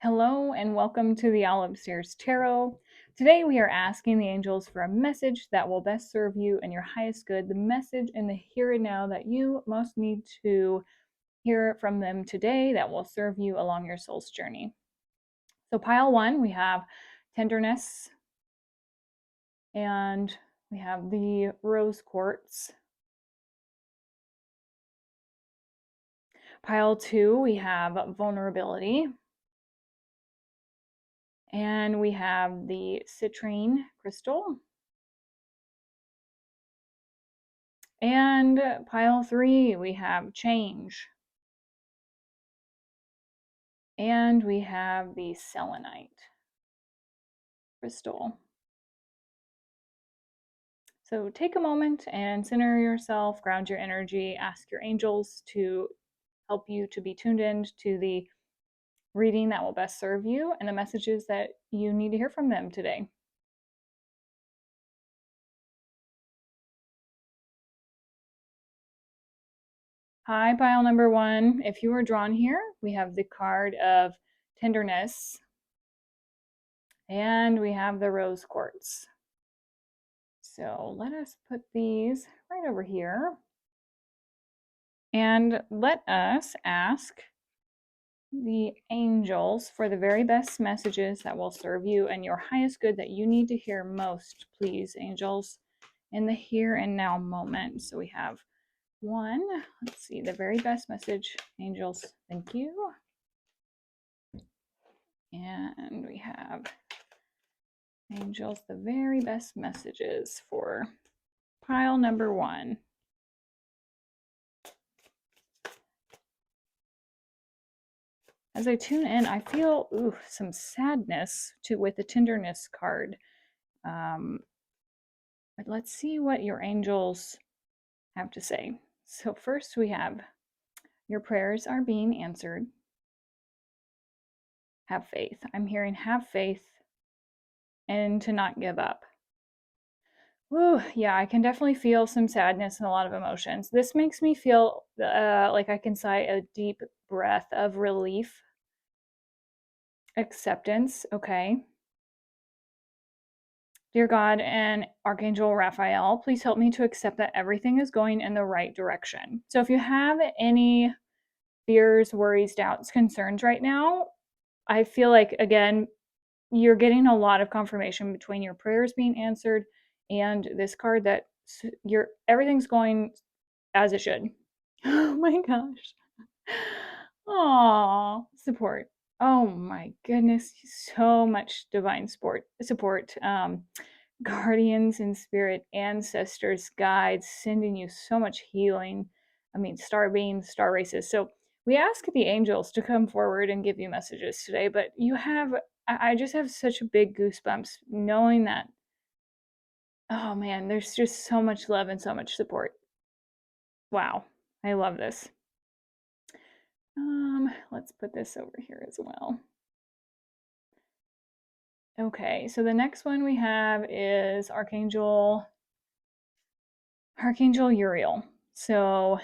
Hello and welcome to the All Upstairs Tarot. Today we are asking the angels for a message that will best serve you and your highest good, the message in the here and now that you most need to hear from them today that will serve you along your soul's journey. So pile one, we have tenderness, and we have the rose quartz. Pile two, we have vulnerability. And we have the citrine crystal. And pile three, we have change. And we have the selenite crystal. So take a moment and center yourself, ground your energy, ask your angels to help you to be tuned in to the reading that will best serve you and the messages that you need to hear from them today. Hi, pile number one. If you were drawn here, we have the card of tenderness and we have the rose quartz. So let us put these right over here. And let us ask the angels for the very best messages that will serve you and your highest good that you need to hear most, please, angels, in the here and now moment. So we have one. Let's see, the very best message, angels, thank you. And we have angels, the very best messages for pile number one. As I tune in, I feel some sadness with the tenderness card. But let's see what your angels have to say. So first we have, your prayers are being answered. Have faith. I'm hearing have faith and to not give up. Woo, yeah, I can definitely feel some sadness and a lot of emotions. This makes me feel like I can sigh a deep breath of relief. Acceptance, okay. Dear God and Archangel Raphael, please help me to accept that everything is going in the right direction. So if you have any fears, worries, doubts, concerns right now, I feel like, again, you're getting a lot of confirmation between your prayers being answered and this card that everything's going as it should. Oh my gosh. Aww, support. Oh my goodness, so much divine support. Guardians in spirit, ancestors, guides, sending you so much healing. I mean, star beams, star races. So we ask the angels to come forward and give you messages today, but I just have such big goosebumps knowing that, oh man, there's just so much love and so much support. Wow, I love this. Let's put this over here as well. Okay, so the next one we have is Archangel Uriel. So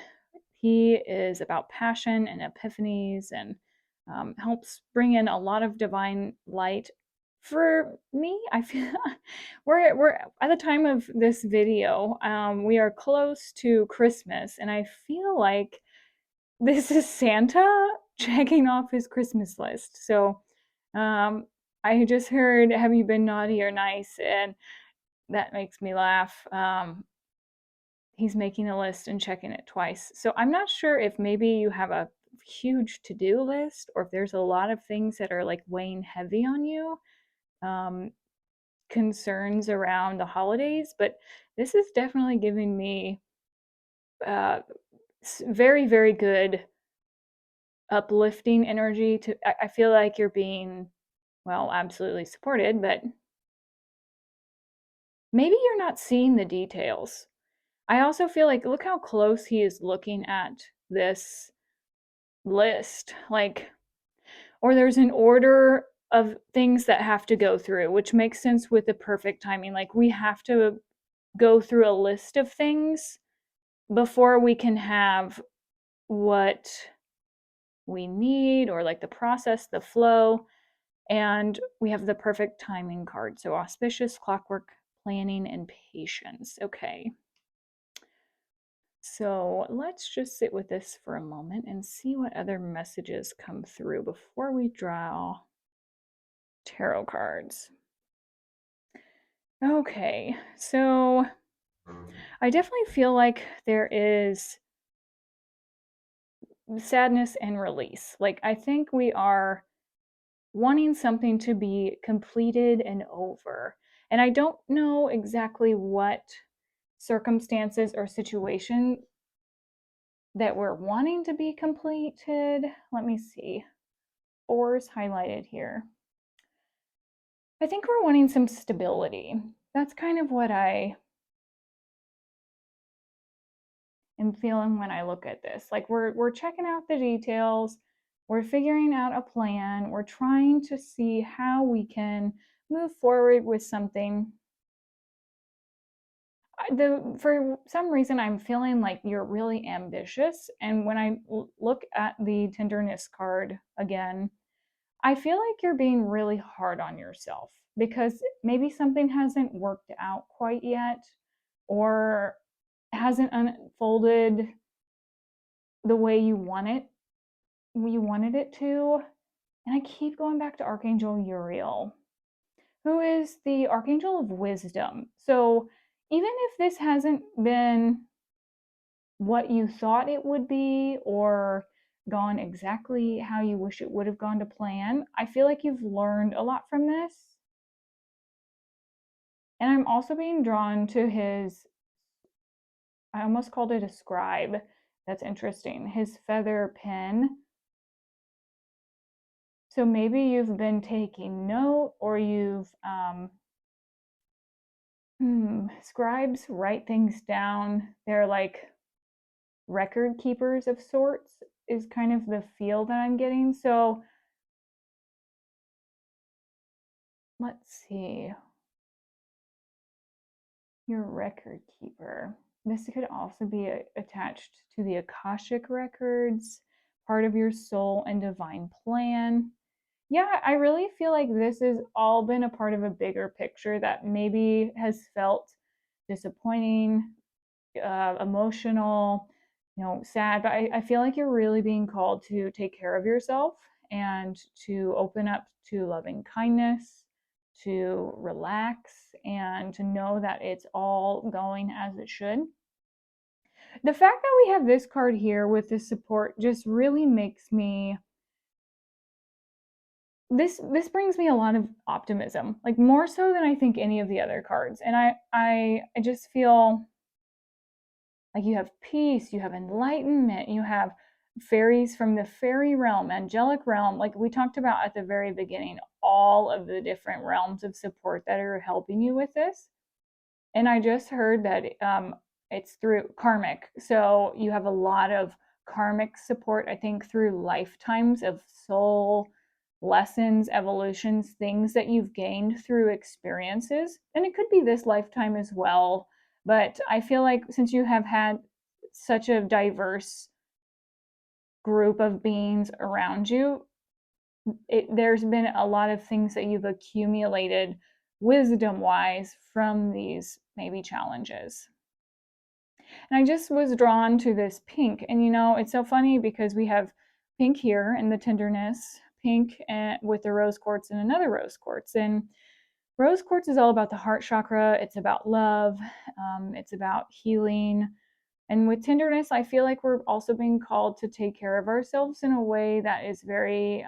he is about passion and epiphanies and helps bring in a lot of divine light. For me, I feel we're at the time of this video, we are close to Christmas, and I feel like this is Santa checking off his Christmas list. So I just heard, have you been naughty or nice? And that makes me laugh. He's making a list and checking it twice. So I'm not sure if maybe you have a huge to-do list or if there's a lot of things that are like weighing heavy on you. Concerns around the holidays, but this is definitely giving me very, very good uplifting energy. I feel like you're being, well, absolutely supported, but maybe you're not seeing the details. I also feel like, look how close he is looking at this list, like, or there's an order of things that have to go through, which makes sense with the perfect timing. Like, we have to go through a list of things before we can have what we need, or like the process, the flow. And we have the perfect timing card. So auspicious, clockwork, planning, and patience. Okay. So let's just sit with this for a moment and see what other messages come through before we draw tarot cards. Okay, so I definitely feel like there is sadness and release. Like, I think we are wanting something to be completed and over. And I don't know exactly what circumstances or situation that we're wanting to be completed. Let me see. Fours highlighted here. I think we're wanting some stability. That's kind of what I am feeling when I look at this. Like we're checking out the details, we're figuring out a plan, we're trying to see how we can move forward with something. For some reason I'm feeling like you're really ambitious, and when I look at the tenderness card again, I feel like you're being really hard on yourself because maybe something hasn't worked out quite yet or hasn't unfolded the way you wanted it to. And I keep going back to Archangel Uriel, who is the Archangel of Wisdom. So even if this hasn't been what you thought it would be or gone exactly how you wish it would have gone to plan, I feel like you've learned a lot from this. And I'm also being drawn to his, I almost called it a scribe. That's interesting. His feather pen. So maybe you've been taking note, or you've, scribes write things down. They're like record keepers of sorts, is kind of the feel that I'm getting. So let's see. Your record keeper. This could also be attached to the Akashic records, part of your soul and divine plan. Yeah, I really feel like this has all been a part of a bigger picture that maybe has felt disappointing, emotional, sad. But I feel like you're really being called to take care of yourself and to open up to loving kindness, to relax, and to know that it's all going as it should. The fact that we have this card here with the support just really makes me, this brings me a lot of optimism, like more so than I think any of the other cards. And I just feel like you have peace, you have enlightenment, you have fairies from the fairy realm, angelic realm, like we talked about at the very beginning, all of the different realms of support that are helping you with this. And I just heard that it's through karmic. So you have a lot of karmic support, I think, through lifetimes of soul lessons, evolutions, things that you've gained through experiences. And it could be this lifetime as well. But I feel like since you have had such a diverse group of beings around you, there's been a lot of things that you've accumulated wisdom wise from these maybe challenges. And I just was drawn to this pink. And it's so funny because we have pink here in the tenderness, pink with the rose quartz and another rose quartz. And rose quartz is all about the heart chakra, it's about love, it's about healing. And with tenderness, I feel like we're also being called to take care of ourselves in a way that is very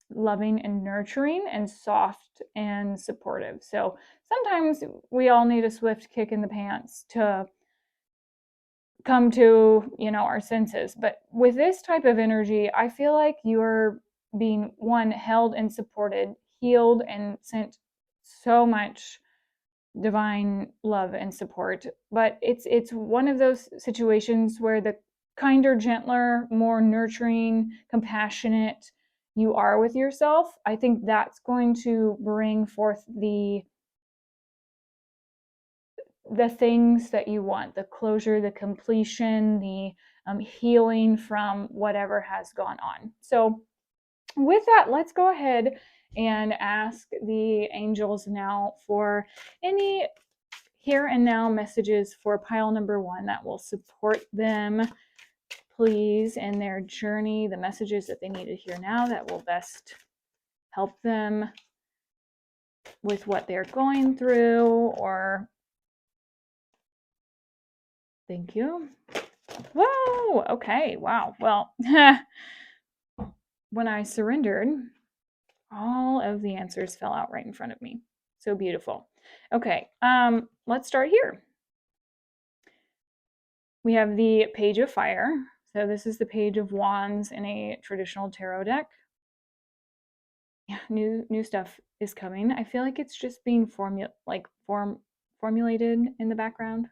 loving and nurturing and soft and supportive. So sometimes we all need a swift kick in the pants to come to, our senses. But with this type of energy, I feel like you're being, one, held and supported, healed, and sent so much divine love and support. But it's one of those situations where the kinder, gentler, more nurturing, compassionate you are with yourself, I think that's going to bring forth the things that you want, the closure, the completion, the healing from whatever has gone on. So with that, let's go ahead and ask the angels now for any here and now messages for pile number 1 that will support them, please, in their journey, the messages that they need to hear now that will best help them with what they're going through. Or thank you. Whoa, okay, wow. Well, when I surrendered, all of the answers fell out right in front of me. So beautiful. Okay, let's start here. We have the Page of Fire. So this is the Page of Wands in a traditional tarot deck. Yeah, new stuff is coming. I feel like it's just being formulated in the background.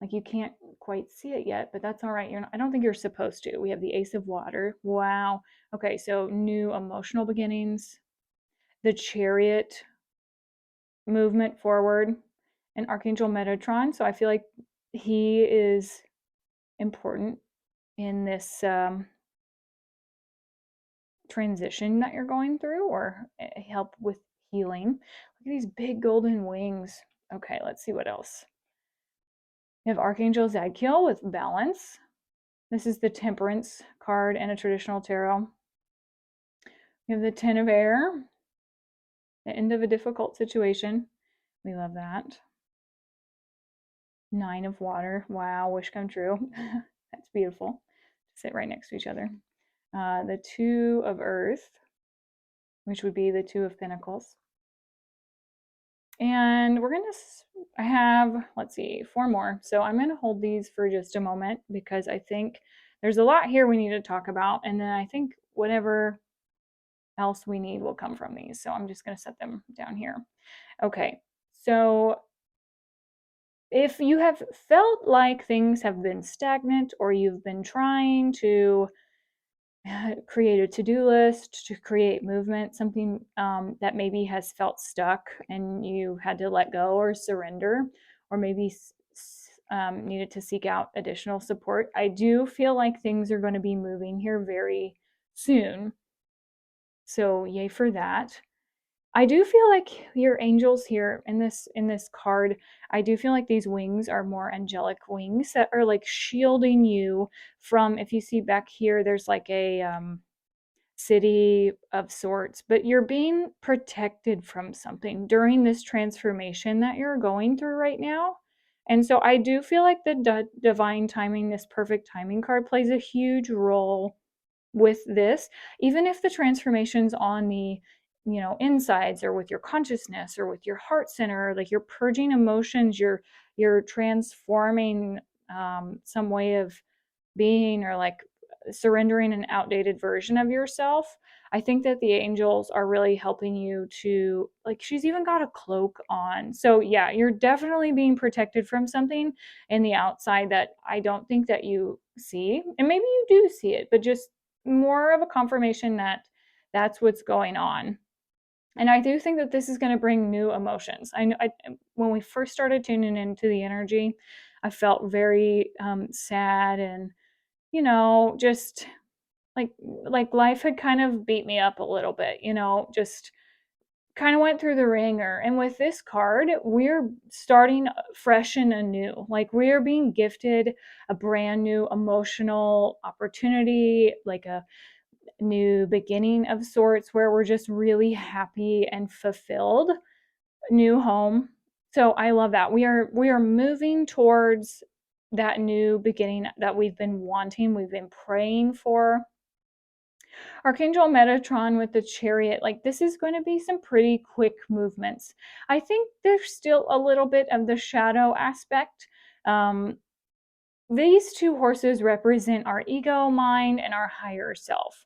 Like you can't quite see it yet, but that's all right. I don't think you're supposed to. We have the Ace of Water. Wow. Okay, so new emotional beginnings. The Chariot movement forward, and Archangel Metatron. So I feel like he is important in this transition that you're going through, or help with healing. Look at these big golden wings. Okay, let's see what else. We have Archangel Zadkiel with balance. This is the Temperance card in a traditional tarot. We have the Ten of Air, the end of a difficult situation. We love that. Nine of Water. Wow, wish come true. That's beautiful. Sit right next to each other. The Two of Earth, which would be the Two of Pentacles. And we're going to have, let's see, 4 more. So I'm going to hold these for just a moment because I think there's a lot here we need to talk about. And then I think whatever else we need will come from these. So I'm just going to set them down here. Okay, so if you have felt like things have been stagnant, or you've been trying to create a to-do list, to create movement, something that maybe has felt stuck and you had to let go or surrender, or maybe needed to seek out additional support, I do feel like things are going to be moving here very soon. So yay for that. I do feel like your angels here in this card, I do feel like these wings are more angelic wings that are like shielding you from, if you see back here, there's like a city of sorts, but you're being protected from something during this transformation that you're going through right now. And so I do feel like the divine timing, this perfect timing card, plays a huge role with this, even if the transformation's on the insides, or with your consciousness, or with your heart center, like you're purging emotions, you're transforming some way of being, or like surrendering an outdated version of yourself. I think that the angels are really helping you to, like, she's even got a cloak on. So yeah, you're definitely being protected from something in the outside that I don't think that you see. And maybe you do see it, but just more of a confirmation that that's what's going on. And I do think that this is going to bring new emotions. When we first started tuning into the energy, I felt very sad, and just like life had kind of beat me up a little bit, just kind of went through the ringer. And with this card, we're starting fresh and anew. Like we are being gifted a brand new emotional opportunity, like a new beginning of sorts, where we're just really happy and fulfilled. New home. So I love that. We are moving towards that new beginning that we've been wanting, we've been praying for. Archangel Metatron with the Chariot, like this is going to be some pretty quick movements. I think there's still a little bit of the shadow aspect. These two horses represent our ego mind and our higher self.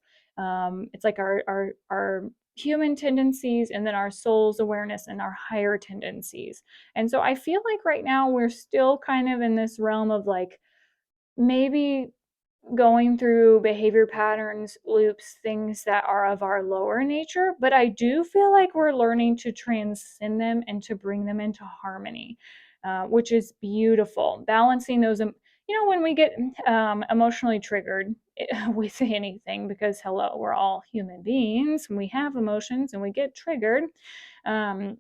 It's like our human tendencies, and then our soul's awareness and our higher tendencies. And so I feel like right now we're still kind of in this realm of like maybe going through behavior patterns, loops, things that are of our lower nature, but I do feel like we're learning to transcend them and to bring them into harmony, which is beautiful. Balancing those, when we get emotionally triggered with anything, because hello, we're all human beings and we have emotions and we get triggered, um,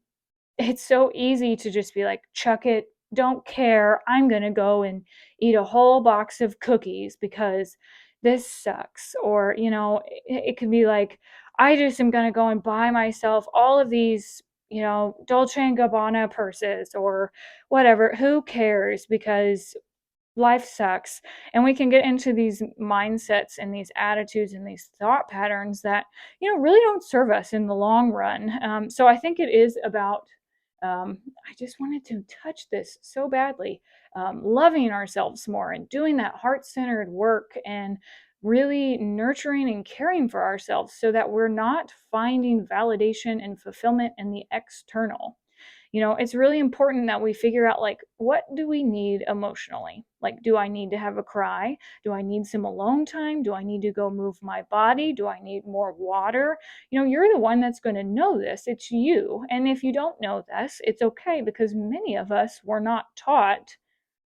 it's so easy to just be like, chuck it, don't care. I'm going to go and eat a whole box of cookies because this sucks. Or, it could be like, I just am going to go and buy myself all of these, Dolce and Gabbana purses or whatever. Who cares? Because life sucks. And we can get into these mindsets and these attitudes and these thought patterns that really don't serve us in the long run. So I think it is about I just wanted to touch this so badly, loving ourselves more and doing that heart-centered work and really nurturing and caring for ourselves so that we're not finding validation and fulfillment in the external. It's really important that we figure out, like, what do we need emotionally? Like, do I need to have a cry? Do I need some alone time? Do I need to go move my body? Do I need more water? You're the one that's going to know this. It's you. And if you don't know this, it's okay, because many of us were not taught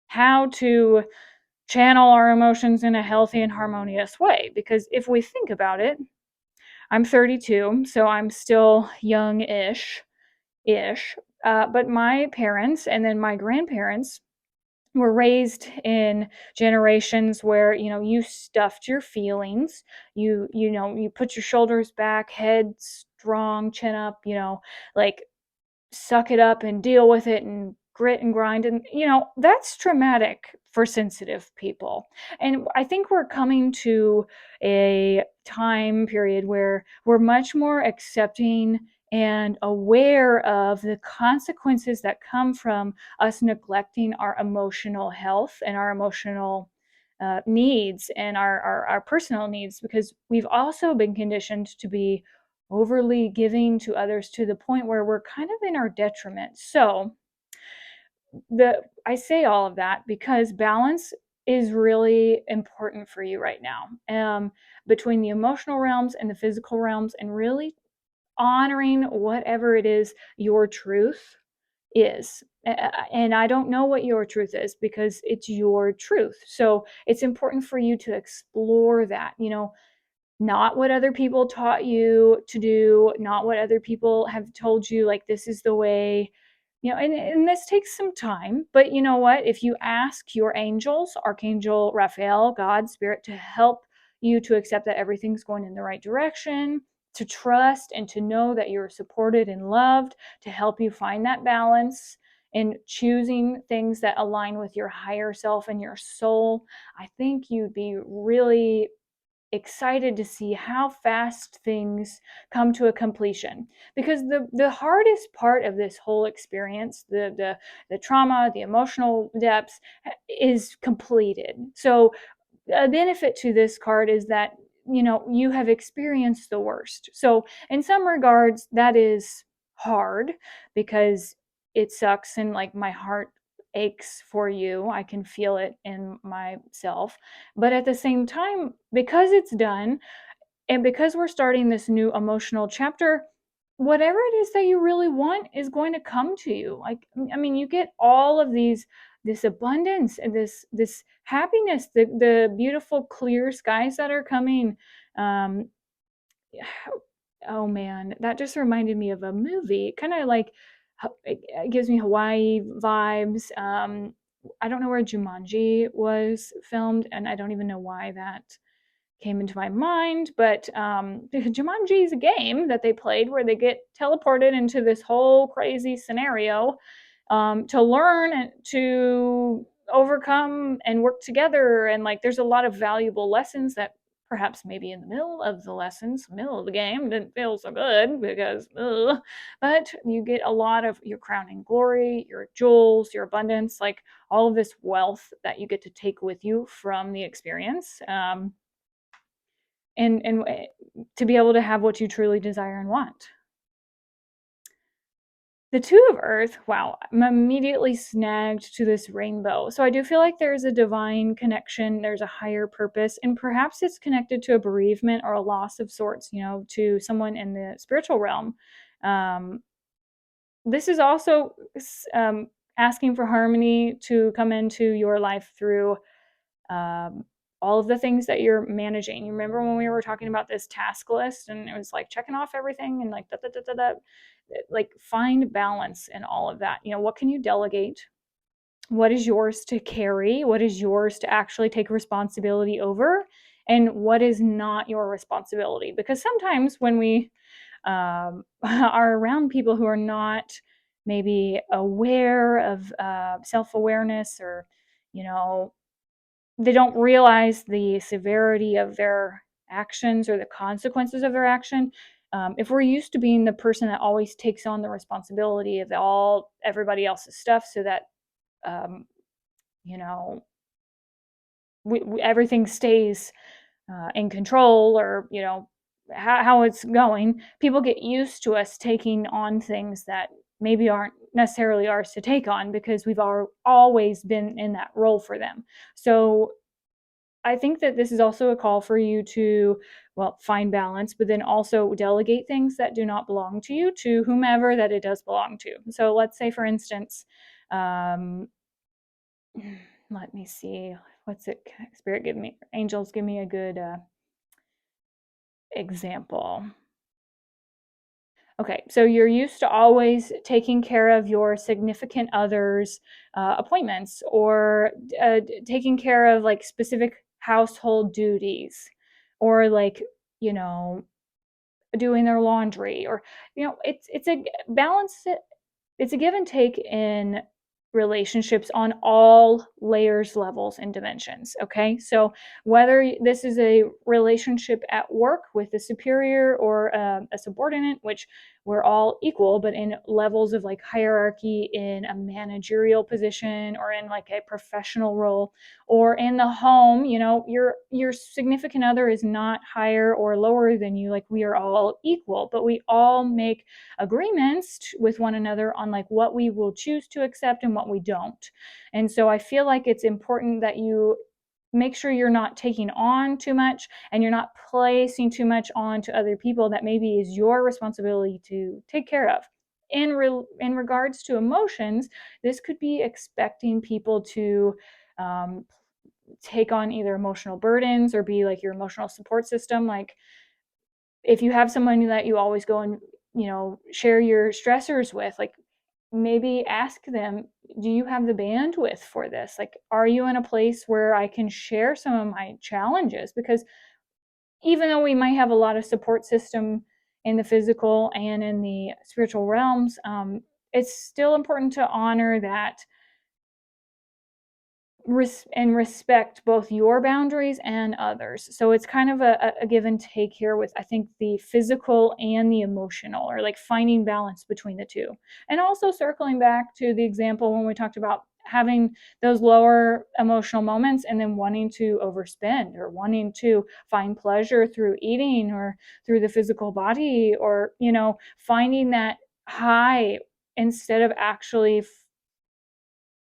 how to channel our emotions in a healthy and harmonious way. Because if we think about it, I'm 32, so I'm still young-ish. But my parents and then my grandparents were raised in generations where you stuffed your feelings. You put your shoulders back, head strong, chin up. Like, suck it up and deal with it and grit and grind. And that's traumatic for sensitive people. And I think we're coming to a time period where we're much more accepting and aware of the consequences that come from us neglecting our emotional health and our emotional needs and our personal needs, because we've also been conditioned to be overly giving to others to the point where we're kind of in our detriment. So I say all of that because balance is really important for you right now, between the emotional realms and the physical realms, and really honoring whatever it is your truth is. And I don't know what your truth is because it's your truth. So it's important for you to explore that. Not what other people taught you to do, not what other people have told you, like, this is the way. And this takes some time, but you know what? If you ask your angels, Archangel Raphael, God, Spirit, to help you to accept that everything's going in the right direction, to trust and to know that you're supported and loved, to help you find that balance in choosing things that align with your higher self and your soul, I think you'd be really excited to see how fast things come to a completion, because the hardest part of this whole experience, the trauma, the emotional depths, is completed. So a benefit to this card is that you have experienced the worst. So in some regards that is hard, because it sucks and, like, my heart aches for you. I can feel it in myself. But at the same time, because it's done and because we're starting this new emotional chapter, whatever it is that you really want is going to come to you. Like, I mean, you get all of this abundance and this happiness, the beautiful clear skies that are coming. um oh man, that just reminded me of a movie, kind of like, it gives me Hawaii vibes. I don't know where Jumanji was filmed, and I don't even know why that came into my mind, but Jumanji is a game that they played where they get teleported into this whole crazy scenario, to learn and to overcome and work together. And, like, there's a lot of valuable lessons that perhaps maybe in the middle of the lessons, middle of the game, didn't feel so good because, ugh. But you get a lot of your crowning glory, your jewels, your abundance, like all of this wealth that you get to take with you from the experience. And to be able to have what you truly desire and want. The Two of Earth, wow, I'm immediately snagged to this rainbow. So I do feel like there's a divine connection, there's a higher purpose, and perhaps it's connected to a bereavement or a loss of sorts, to someone in the spiritual realm. This is also asking for harmony to come into your life through all of the things that you're managing. You remember when we were talking about this task list and it was like checking off everything and like da, da, da, da, da. Like find balance in all of that. What can you delegate? What is yours to carry? What is yours to actually take responsibility over? And what is not your responsibility? Because sometimes when we are around people who are not maybe aware of self-awareness, or you know they don't realize the severity of their actions or the consequences of their action. If we're used to being the person that always takes on the responsibility of everybody else's stuff, so that um, you know everything stays in control, or how it's going, people get used to us taking on things that maybe aren't necessarily ours to take on, because we've always been in that role for them. So I think that this is also a call for you to, well, find balance, but then also delegate things that do not belong to you to whomever that it does belong to. So let's say, for instance, um, let me see, what's it? Spirit, give me, angels, give me a good example. Okay, so you're used to always taking care of your significant other's appointments, or taking care of like specific household duties, or like, you know, doing their laundry, or it's a balance. It's a give and take in relationships on all layers, levels, and dimensions. Okay, so whether this is a relationship at work with a superior or a subordinate, which we're all equal, but in levels of like hierarchy in a managerial position, or in like a professional role, or in the home, your significant other is not higher or lower than you. Like, we are all equal, but we all make agreements with one another on like what we will choose to accept and what we don't. And so I feel like it's important that you make sure you're not taking on too much, and you're not placing too much on to other people that maybe is your responsibility to take care of. In regards to emotions, this could be expecting people to um, take on either emotional burdens or be like your emotional support system. Like, if you have someone that you always go and share your stressors with, like, maybe ask them, do you have the bandwidth for this? Like, are you in a place where I can share some of my challenges? Because even though we might have a lot of support system in the physical and in the spiritual realms, it's still important to honor that and respect both your boundaries and others. So it's kind of a give and take here with, I think, the physical and the emotional, or like finding balance between the two. And also circling back to the example when we talked about having those lower emotional moments and then wanting to overspend, or wanting to find pleasure through eating or through the physical body, or finding that high instead of actually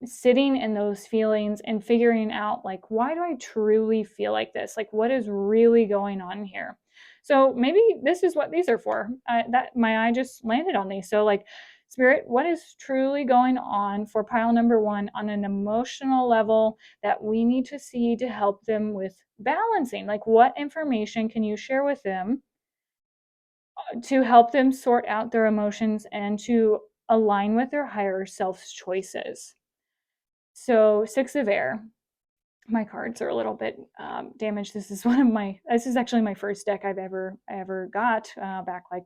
sitting in those feelings and figuring out, like, why do I truly feel like this? Like, what is really going on here? So maybe this is what these are for. That my eye just landed on these. So, like, Spirit, what is truly going on for pile number one on an emotional level that we need to see to help them with balancing? Like, what information can you share with them to help them sort out their emotions and to align with their higher self's choices? So, Six of Air. My cards are a little bit damaged. This is actually my first deck I ever got back, like,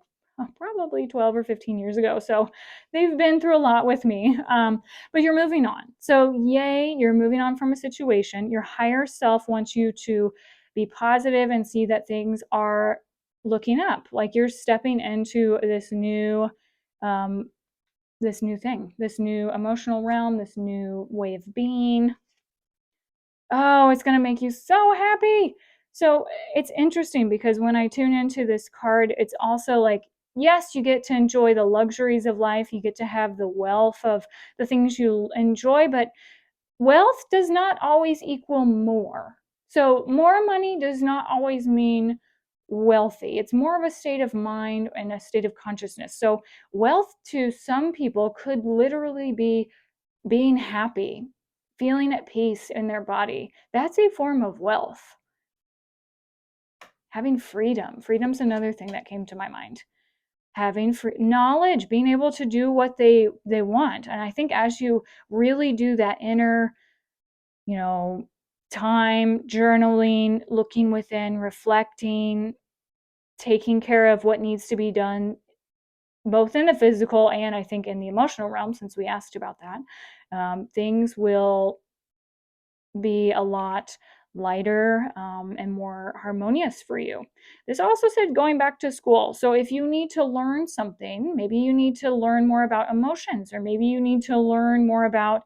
probably 12 or 15 years ago. So they've been through a lot with me. But you're moving on. So yay, you're moving on from a situation. Your higher self wants you to be positive and see that things are looking up. Like, you're stepping into um, this new thing, this new emotional realm, this new way of being. Oh, it's going to make you so happy. So it's interesting because when I tune into this card, it's also like, yes, you get to enjoy the luxuries of life. You get to have the wealth of the things you enjoy, but wealth does not always equal more. So more money does not always mean wealthy. It's more of a state of mind and a state of consciousness. So wealth to some people could literally be being happy, feeling at peace in their body. That's a form of wealth. Having freedom. Freedom's another thing that came to my mind. Having knowledge, being able to do what they want. And I think as you really do that inner, time, journaling, looking within, reflecting, taking care of what needs to be done, both in the physical and I think in the emotional realm, since we asked about that, things will be a lot lighter and more harmonious for you. This also said going back to school. So if you need to learn something, maybe you need to learn more about emotions, or maybe you need to learn more about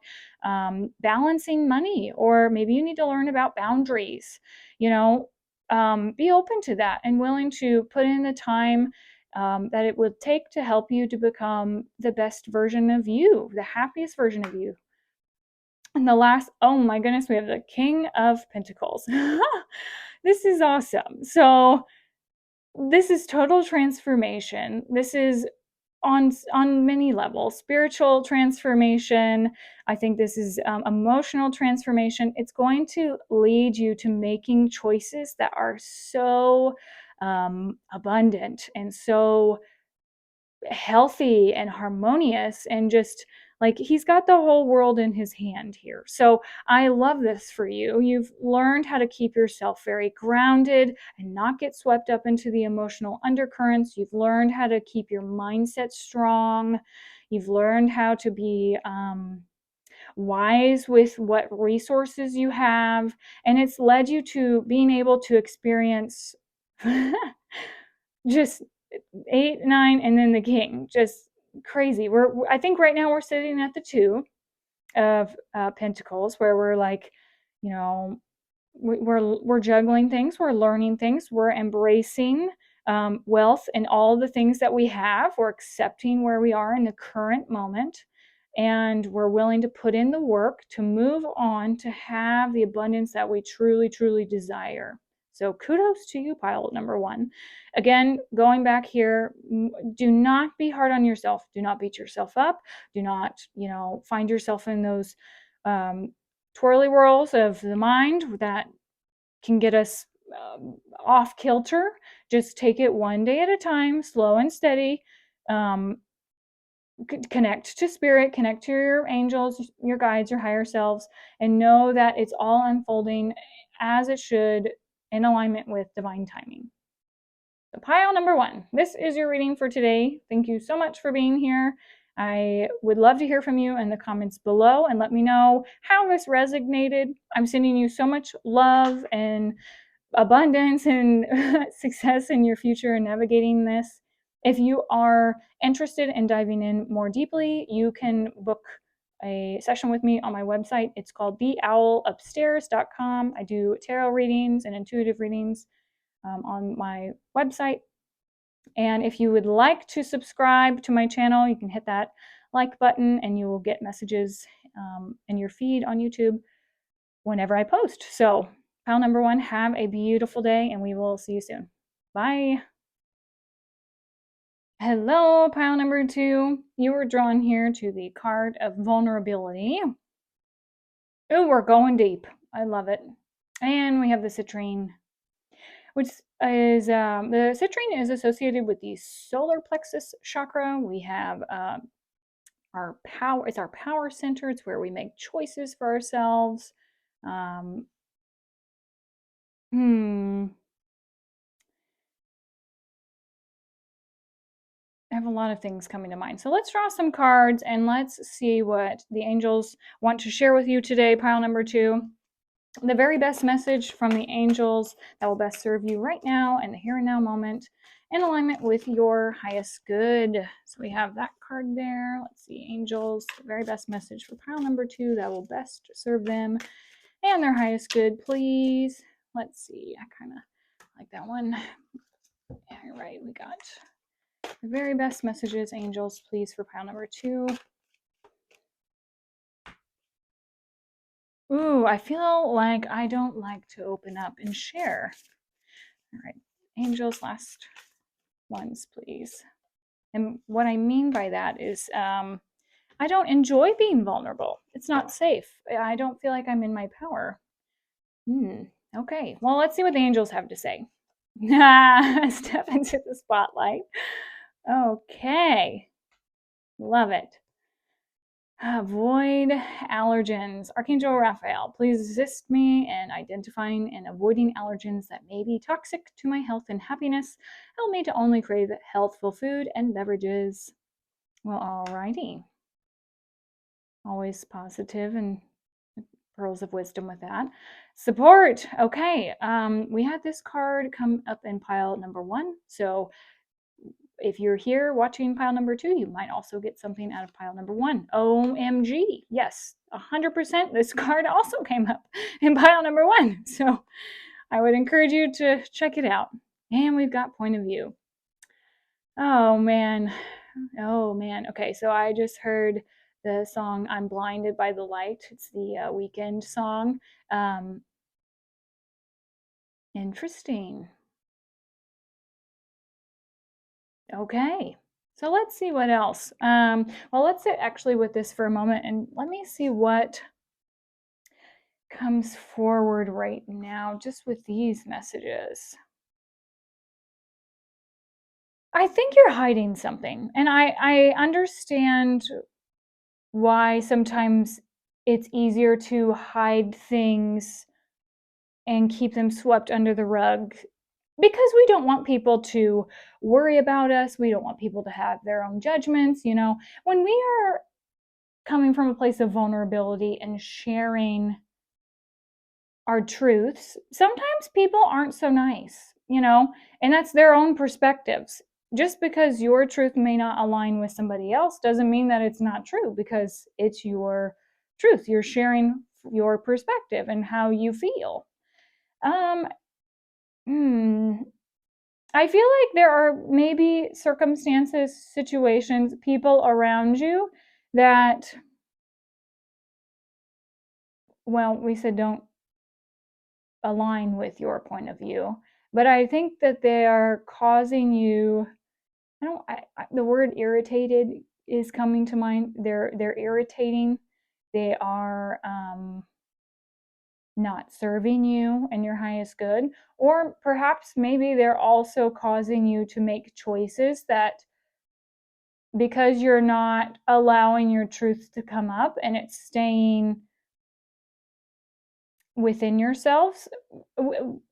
balancing money, or maybe you need to learn about boundaries, be open to that and willing to put in the time that it would take to help you to become the best version of you, the happiest version of you. And the last, oh my goodness, we have the King of Pentacles. This is awesome. So this is total transformation. This is on many levels. Spiritual transformation. I think this is emotional transformation. It's going to lead you to making choices that are so abundant and so healthy and harmonious, and just like he's got the whole world in his hand here. So I love this for you. You've learned how to keep yourself very grounded and not get swept up into the emotional undercurrents. You've learned how to keep your mindset strong. You've learned how to be wise with what resources you have, and it's led you to being able to experience just 8, 9, and then the king. Just crazy. I think right now we're sitting at the 2 of Pentacles, where we're like, you know, we're juggling things, we're learning things, we're embracing wealth and all the things that we have. We're accepting where we are in the current moment, and we're willing to put in the work to move on to have the abundance that we truly, truly desire. So kudos to you, pile number 1. Again, going back here, do not be hard on yourself. Do not beat yourself up. Do not, find yourself in those twirly whirls of the mind that can get us off kilter. Just take it one day at a time, slow and steady. Connect to spirit, connect to your angels, your guides, your higher selves, and know that it's all unfolding as it should, in alignment with divine timing. So pile number 1, this is your reading for today. Thank you so much for being here. I would love to hear from you in the comments below and let me know how this resonated. I'm sending you so much love and abundance and success in your future in navigating this. If you are interested in diving in more deeply, you can book a session with me on my website. It's called theowlupstairs.com. I do tarot readings and intuitive readings on my website. And if you would like to subscribe to my channel, you can hit that like button and you will get messages in your feed on YouTube whenever I post. So pile number 1, have a beautiful day, and we will see you soon. Bye. Hello, pile number 2. You were drawn here to the card of vulnerability. Oh, we're going deep. I love it. And we have the citrine, which is the citrine is associated with the solar plexus chakra. We have our power. It's our power center. It's where we make choices for ourselves. I have a lot of things coming to mind. So let's draw some cards and let's see what the angels want to share with you today, pile number 2. The very best message from the angels that will best serve you right now in the here and now moment, in alignment with your highest good. So we have that card there. Let's see, angels, the very best message for pile number 2 that will best serve them and their highest good, please. Let's see, I kind of like that one. All right, we got the very best messages, angels, please, for pile number 2. Ooh, I feel like I don't like to open up and share. All right, angels, last ones, please. And what I mean by that is I don't enjoy being vulnerable. It's not safe. I don't feel like I'm in my power. Okay, well, let's see what the angels have to say. Step into the spotlight. Okay, love it. Avoid allergens. Archangel Raphael, please assist me in identifying and avoiding allergens that may be toxic to my health and happiness. Help me to only crave healthful food and beverages. Well, alrighty. Always positive and pearls of wisdom with that. Support. Okay. We had this card come up in pile number 1. So if you're here watching pile number 2, you might also get something out of pile number 1. OMG. Yes, 100%. This card also came up in pile number 1. So I would encourage you to check it out. And we've got point of view. Oh, man. Oh, man. Okay, so I just heard the song I'm Blinded by the Light. It's the Weekend song. Interesting. Okay. So let's see what else. Well, let's sit actually with this for a moment and let me see what comes forward right now just with these messages. I think you're hiding something, and I understand why sometimes it's easier to hide things and keep them swept under the rug because we don't want people to worry about us. We don't want people to have their own judgments. When we are coming from a place of vulnerability and sharing our truths, sometimes people aren't so nice, and that's their own perspectives. Just because your truth may not align with somebody else doesn't mean that it's not true, because it's your truth. You're sharing your perspective and how you feel. Um, I feel like there are maybe circumstances, situations, people around you that, well, we said don't align with your point of view, but I think that they are causing you, the word irritated is coming to mind. They're irritating. They are not serving you and your highest good, or perhaps maybe they're also causing you to make choices that, because you're not allowing your truth to come up and it's staying within yourselves.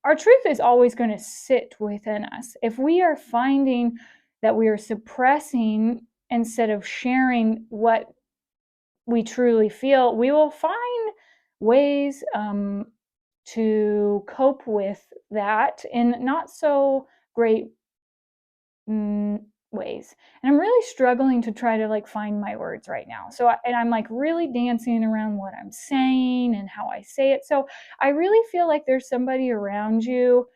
Our truth is always going to sit within us. If we are finding that we are suppressing instead of sharing what we truly feel, we will find ways to cope with that in not so great ways. And I'm really struggling to try to find my words right now. So I'm really dancing around what I'm saying and how I say it. So I really feel like there's somebody around you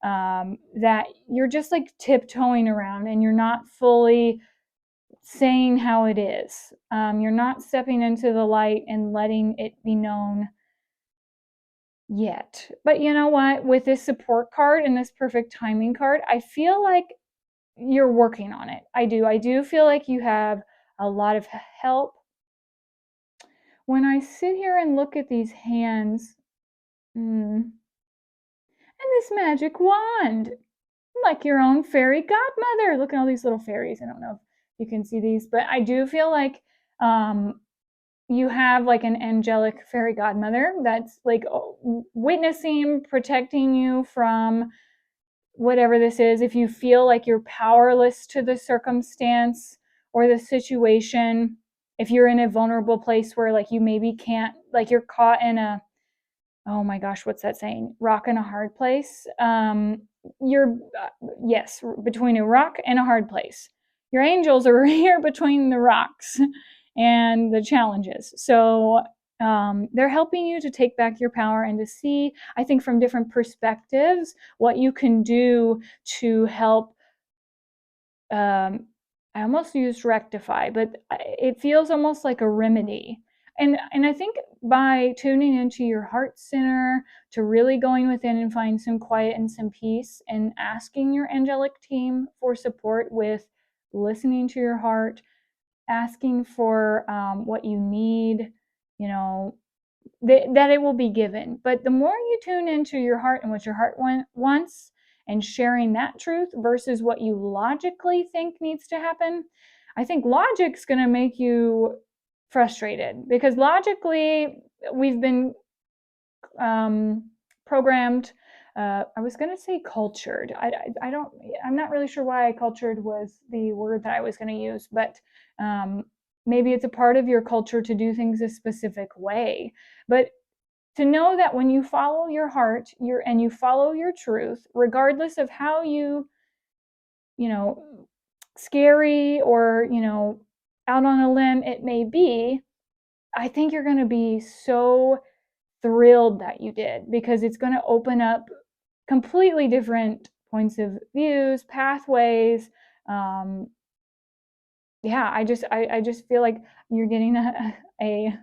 that you're just tiptoeing around, and you're not fully saying how it is. You're not stepping into the light and letting it be known yet. But you know what? With this support card and this perfect timing card, I feel like you're working on it. I do feel like you have a lot of help. When I sit here and look at these hands, and this magic wand, like your own fairy godmother. Look at all these little fairies. I don't know if you can see these, but I do feel like you have an angelic fairy godmother that's witnessing, protecting you from whatever this is. If you feel like you're powerless to the circumstance or the situation, if you're in a vulnerable place where you maybe can't, you're caught in a, oh my gosh, what's that saying? Rock in a hard place. You're yes, between a rock and a hard place. Your angels are here between the rocks and the challenges. So they're helping you to take back your power and to see, I think, from different perspectives, what you can do to help. I almost used rectify, but it feels almost like a remedy. And I think by tuning into your heart center, to really going within and find some quiet and some peace, and asking your angelic team for support with listening to your heart, asking for what you need, you know, that it will be given. But the more you tune into your heart and what your heart wants and sharing that truth versus what you logically think needs to happen, I think logic's going to make you frustrated, because logically we've been programmed. I was going to say cultured. I'm not really sure why cultured was the word that I was going to use, but maybe it's a part of your culture to do things a specific way. But to know that when you follow your heart, and you follow your truth, regardless of how you know, scary or, out on a limb it may be, I think you're going to be so thrilled that you did, because it's going to open up completely different points of views, pathways. Um, yeah, I just feel like you're getting a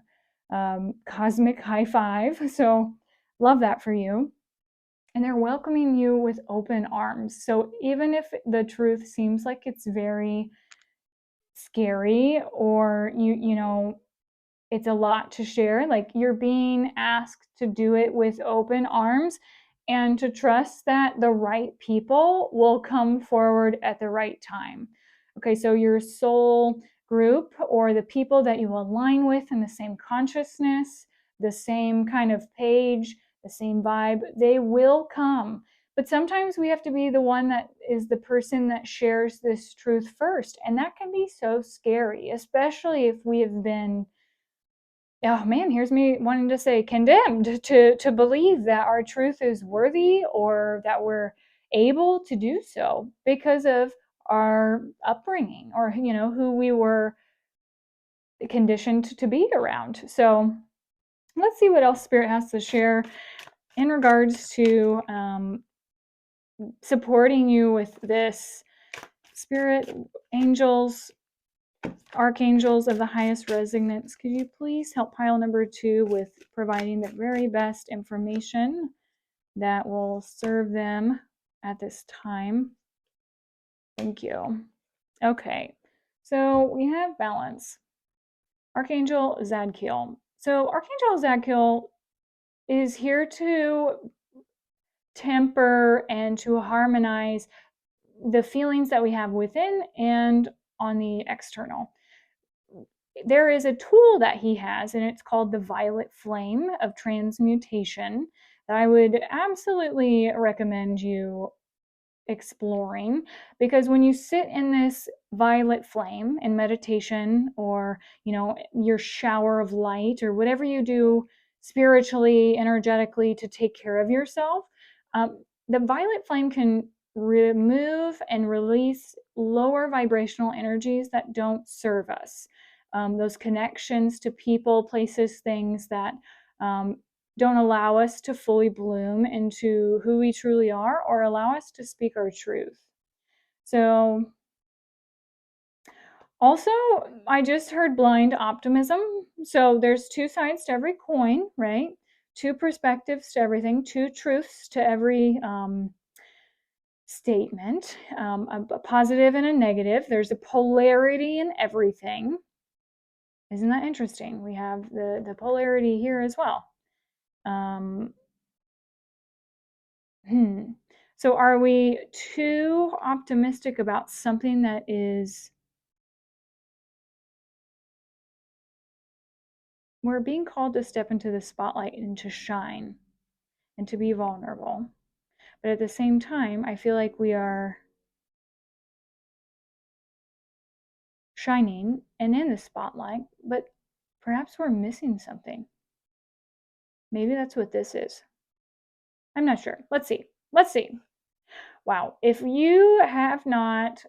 cosmic high five. So love that for you. And they're welcoming you with open arms. So even if the truth seems like it's very scary, or it's a lot to share, like, you're being asked to do it with open arms and to trust that the right people will come forward at the right time. Okay, so your soul group, or the people that you align with in the same consciousness, the same kind of page, the same vibe, they will come. But sometimes we have to be the one that is the person that shares this truth first. And that can be so scary, especially if we have been, oh man, here's me wanting to say, condemned to believe that our truth is worthy, or that we're able to do so because of our upbringing, or who we were conditioned to be around. So let's see what else Spirit has to share in regards to supporting you with this. Spirit, angels, archangels of the highest resonance, could you please help pile number 2 with providing the very best information that will serve them at this time? Thank you. Okay, so we have balance. Archangel Zadkiel. So Archangel Zadkiel is here to temper and to harmonize the feelings that we have within and on the external. There is a tool that he has, and it's called the violet flame of transmutation, that I would absolutely recommend you exploring, because when you sit in this violet flame in meditation, or your shower of light, or whatever you do spiritually, energetically, to take care of yourself, the violet flame can remove and release lower vibrational energies that don't serve us, those connections to people, places, things that don't allow us to fully bloom into who we truly are, or allow us to speak our truth. So also, I just heard blind optimism. So there's two sides to every coin, right? Two perspectives to everything, two truths to every statement, a positive and a negative. There's a polarity in everything. Isn't that interesting? We have the polarity here as well. So are we too optimistic about something that is, we're being called to step into the spotlight and to shine and to be vulnerable. But at the same time, I feel like we are shining and in the spotlight, but perhaps we're missing something. Maybe that's what this is. I'm not sure. Let's see. Let's see. Wow. If you have not,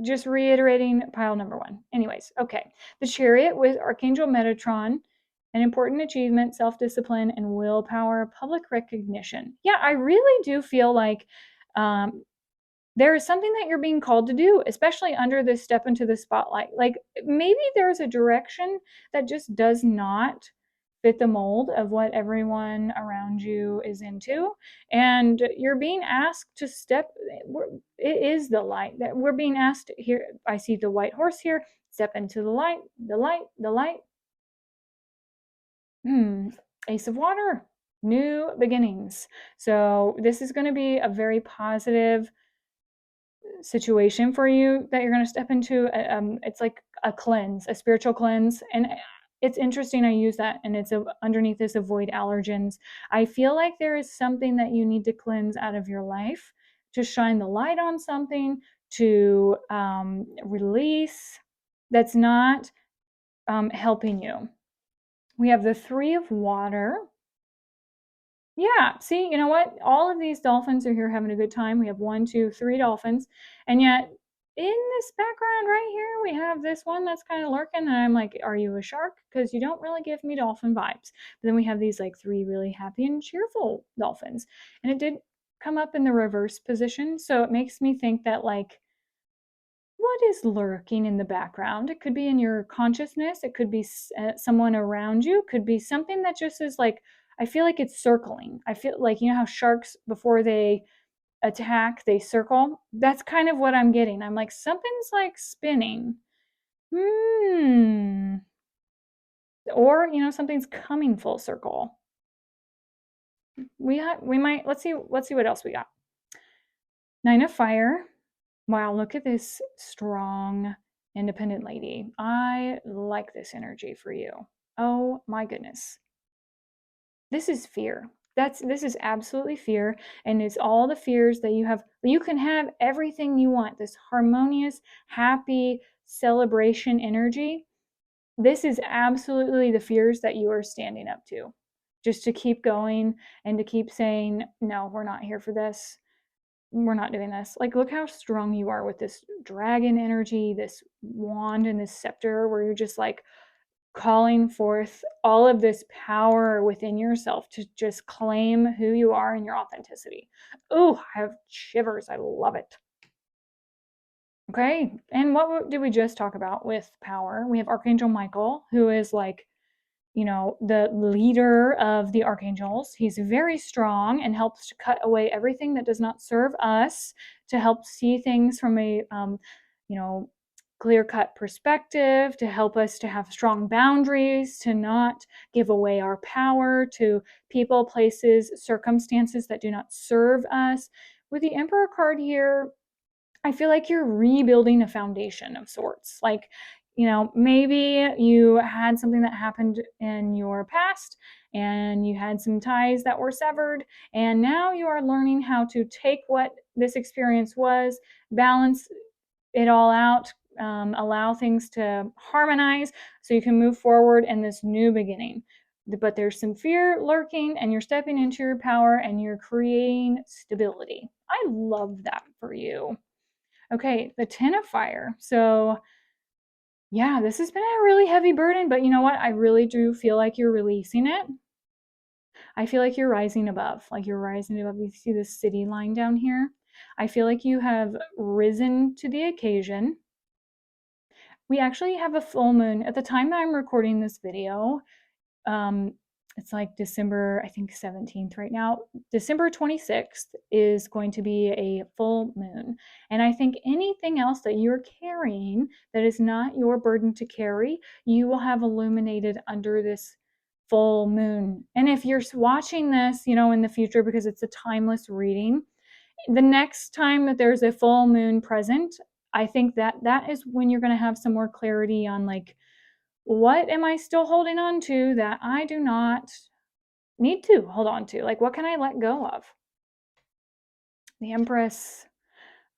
just reiterating pile number 1. Anyways, okay. The Chariot with Archangel Metatron, an important achievement, self-discipline, and willpower, public recognition. Yeah, I really do feel like there is something that you're being called to do, especially under this step into the spotlight. Like, maybe there's a direction that just does not fit the mold of what everyone around you is into. And you're being asked to step, it is the light that we're being asked here. I see the white horse here. Step into the light, the light, the light. Ace of water, new beginnings. So this is going to be a very positive situation for you that you're going to step into. It's like a cleanse, a spiritual cleanse. And it's interesting I use that, and it's underneath this avoid allergens. I feel like there is something that you need to cleanse out of your life, to shine the light on something, to release, that's not helping you. We have the Three of Water. Yeah, see, you know what? All of these dolphins are here having a good time. We have 1, 2, 3 dolphins. And yet, in this background right here, we have this one that's kind of lurking. And I'm like, are you a shark? Because you don't really give me dolphin vibes. But then we have these like 3 really happy and cheerful dolphins. And it did come up in the reverse position. So it makes me think that, like, what is lurking in the background? It could be in your consciousness. It could be someone around you. It could be something that just is like, I feel like it's circling. I feel like, you know how sharks, before they attack, they circle? That's kind of what I'm getting. I'm like, something's like spinning. Or, you know, something's coming full circle. We might, let's see what else we got. 9 of Fire. Wow, look at this strong, independent lady. I like this energy for you. Oh my goodness. This is fear. This is absolutely fear, and it's all the fears that you have. You can have everything you want, this harmonious, happy celebration energy. This is absolutely the fears that you are standing up to. Just to keep going and to keep saying, no, we're not here for this. We're not doing this. Like, look how strong you are with this dragon energy, this wand and this scepter, where you're just like calling forth all of this power within yourself to just claim who you are and your authenticity. Oh, I have shivers. I love it. Okay. And what did we just talk about with power? We have Archangel Michael, who is like, you know, the leader of the archangels. He's very strong and helps to cut away everything that does not serve us, to help see things from a, you know, clear-cut perspective, to help us to have strong boundaries, to not give away our power to people, places, circumstances that do not serve us. With the Emperor card here, I feel like you're rebuilding a foundation of sorts. Like, you know, maybe you had something that happened in your past and you had some ties that were severed, and now you are learning how to take what this experience was, balance it all out, allow things to harmonize so you can move forward in this new beginning. But there's some fear lurking, and you're stepping into your power and you're creating stability. I love that for you. Okay, the 10 of Fire. So, yeah, this has been a really heavy burden, but you know what? I really do feel like you're releasing it. I feel like you're rising above, like you're rising above. You see this city line down here? I feel like you have risen to the occasion. We actually have a full moon. At the time that I'm recording this video, um, it's like December, I think 17th right now. December 26th is going to be a full moon. And I think anything else that you're carrying that is not your burden to carry, you will have illuminated under this full moon. And if you're watching this, you know, in the future, because it's a timeless reading, the next time that there's a full moon present, I think that is when you're going to have some more clarity on, like, what am I still holding on to that I do not need to hold on to? Like, what can I let go of? The Empress.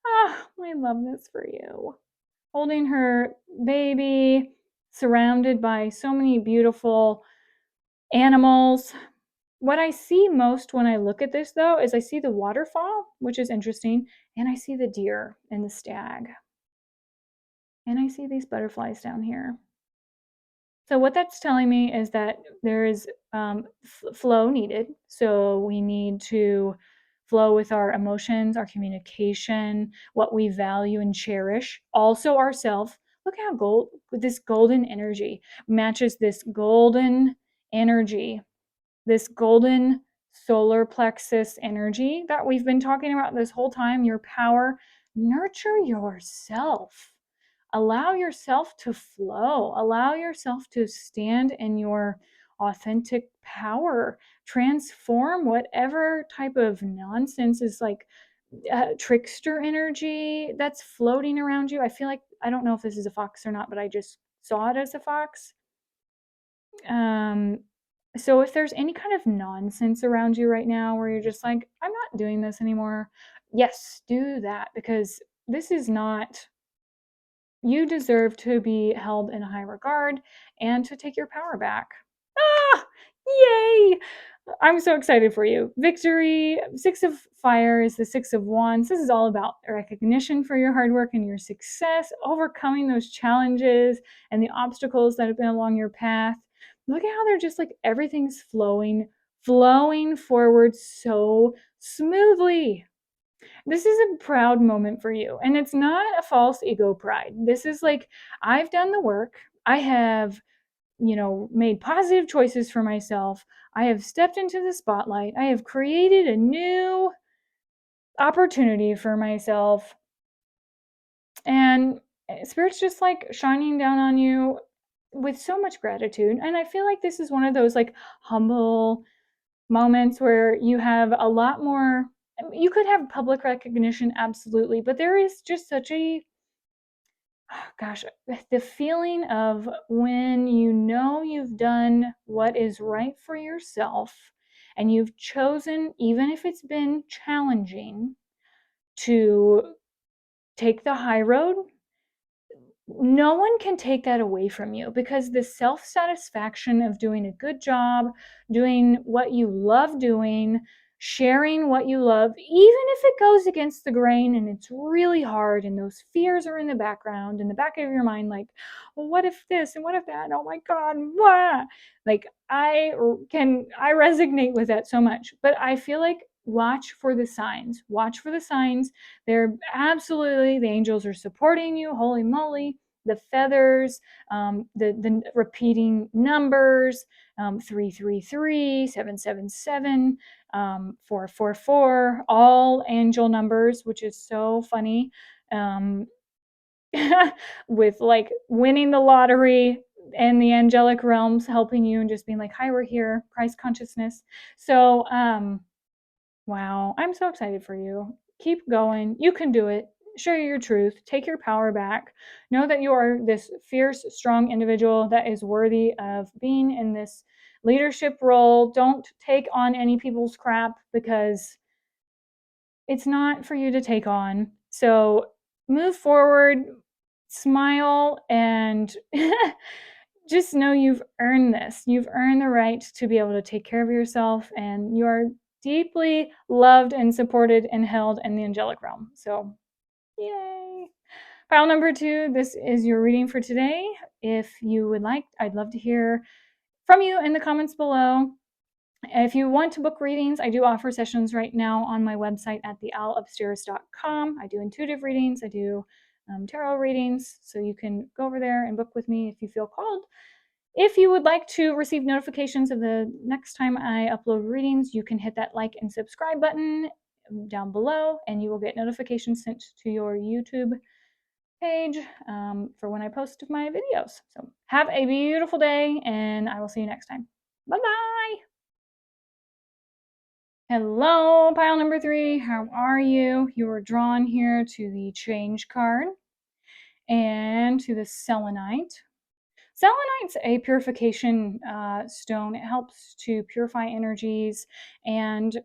Ah, I love this for you. Holding her baby, surrounded by so many beautiful animals. What I see most when I look at this, though, is I see the waterfall, which is interesting, and I see the deer and the stag. And I see these butterflies down here. So what that's telling me is that there is flow needed. So we need to flow with our emotions, our communication, what we value and cherish, also ourself. Look how this golden energy matches this golden energy, this golden solar plexus energy that we've been talking about this whole time, your power. Nurture yourself. Allow yourself to flow. Allow yourself to stand in your authentic power. Transform whatever type of nonsense is like trickster energy that's floating around you. I feel like, I don't know if this is a fox or not, but I just saw it as a fox. So if there's any kind of nonsense around you right now where you're just like, I'm not doing this anymore, yes, do that, because this is not, you deserve to be held in high regard and to take your power back. Ah, yay! I'm so excited for you. Victory. Six of Fire is the Six of Wands. This is all about recognition for your hard work and your success, overcoming those challenges and the obstacles that have been along your path. Look at how they're just like everything's flowing forward so smoothly. This is a proud moment for you. And it's not a false ego pride. This is like, I've done the work. I have, made positive choices for myself. I have stepped into the spotlight. I have created a new opportunity for myself. And Spirit's just like shining down on you with so much gratitude. And I feel like this is one of those like humble moments where you have a lot more. You could have public recognition, absolutely, but there is just such a, gosh, the feeling of when you know you've done what is right for yourself and you've chosen, even if it's been challenging, to take the high road. No one can take that away from you, because the self satisfaction of doing a good job, doing what you love doing, sharing what you love, even if it goes against the grain and it's really hard, and those fears are in the background, in the back of your mind, like, well, what if this and what if that? Oh my God, what? Like, I resonate with that so much, but I feel like watch for the signs. Watch for the signs. They're absolutely, the angels are supporting you. Holy moly. The feathers, the repeating numbers, 333, 777, 444, all angel numbers, which is so funny. With like winning the lottery and the angelic realms helping you and just being like, hi, we're here, Christ consciousness. So, wow, I'm so excited for you. Keep going. You can do it. Share your truth. Take your power back. Know that you are this fierce, strong individual that is worthy of being in this leadership role. Don't take on any people's crap, because it's not for you to take on. So move forward, smile, and just know you've earned this. You've earned the right to be able to take care of yourself, and you are deeply loved and supported and held in the angelic realm. So, yay. Pile number 2, this is your reading for today. If you would like, I'd love to hear from you in the comments below. If you want to book readings, I do offer sessions right now on my website at theowlupstairs.com. I do intuitive readings, I do tarot readings, so you can go over there and book with me if you feel called. If you would like to receive notifications of the next time I upload readings, you can hit that like and subscribe button down below, and you will get notifications sent to your YouTube page for when I post my videos. So have a beautiful day, and I will see you next time. Bye-bye. Hello, pile number 3. How are you? You were drawn here to the change card and to the selenite. Selenite's a purification stone. It helps to purify energies, and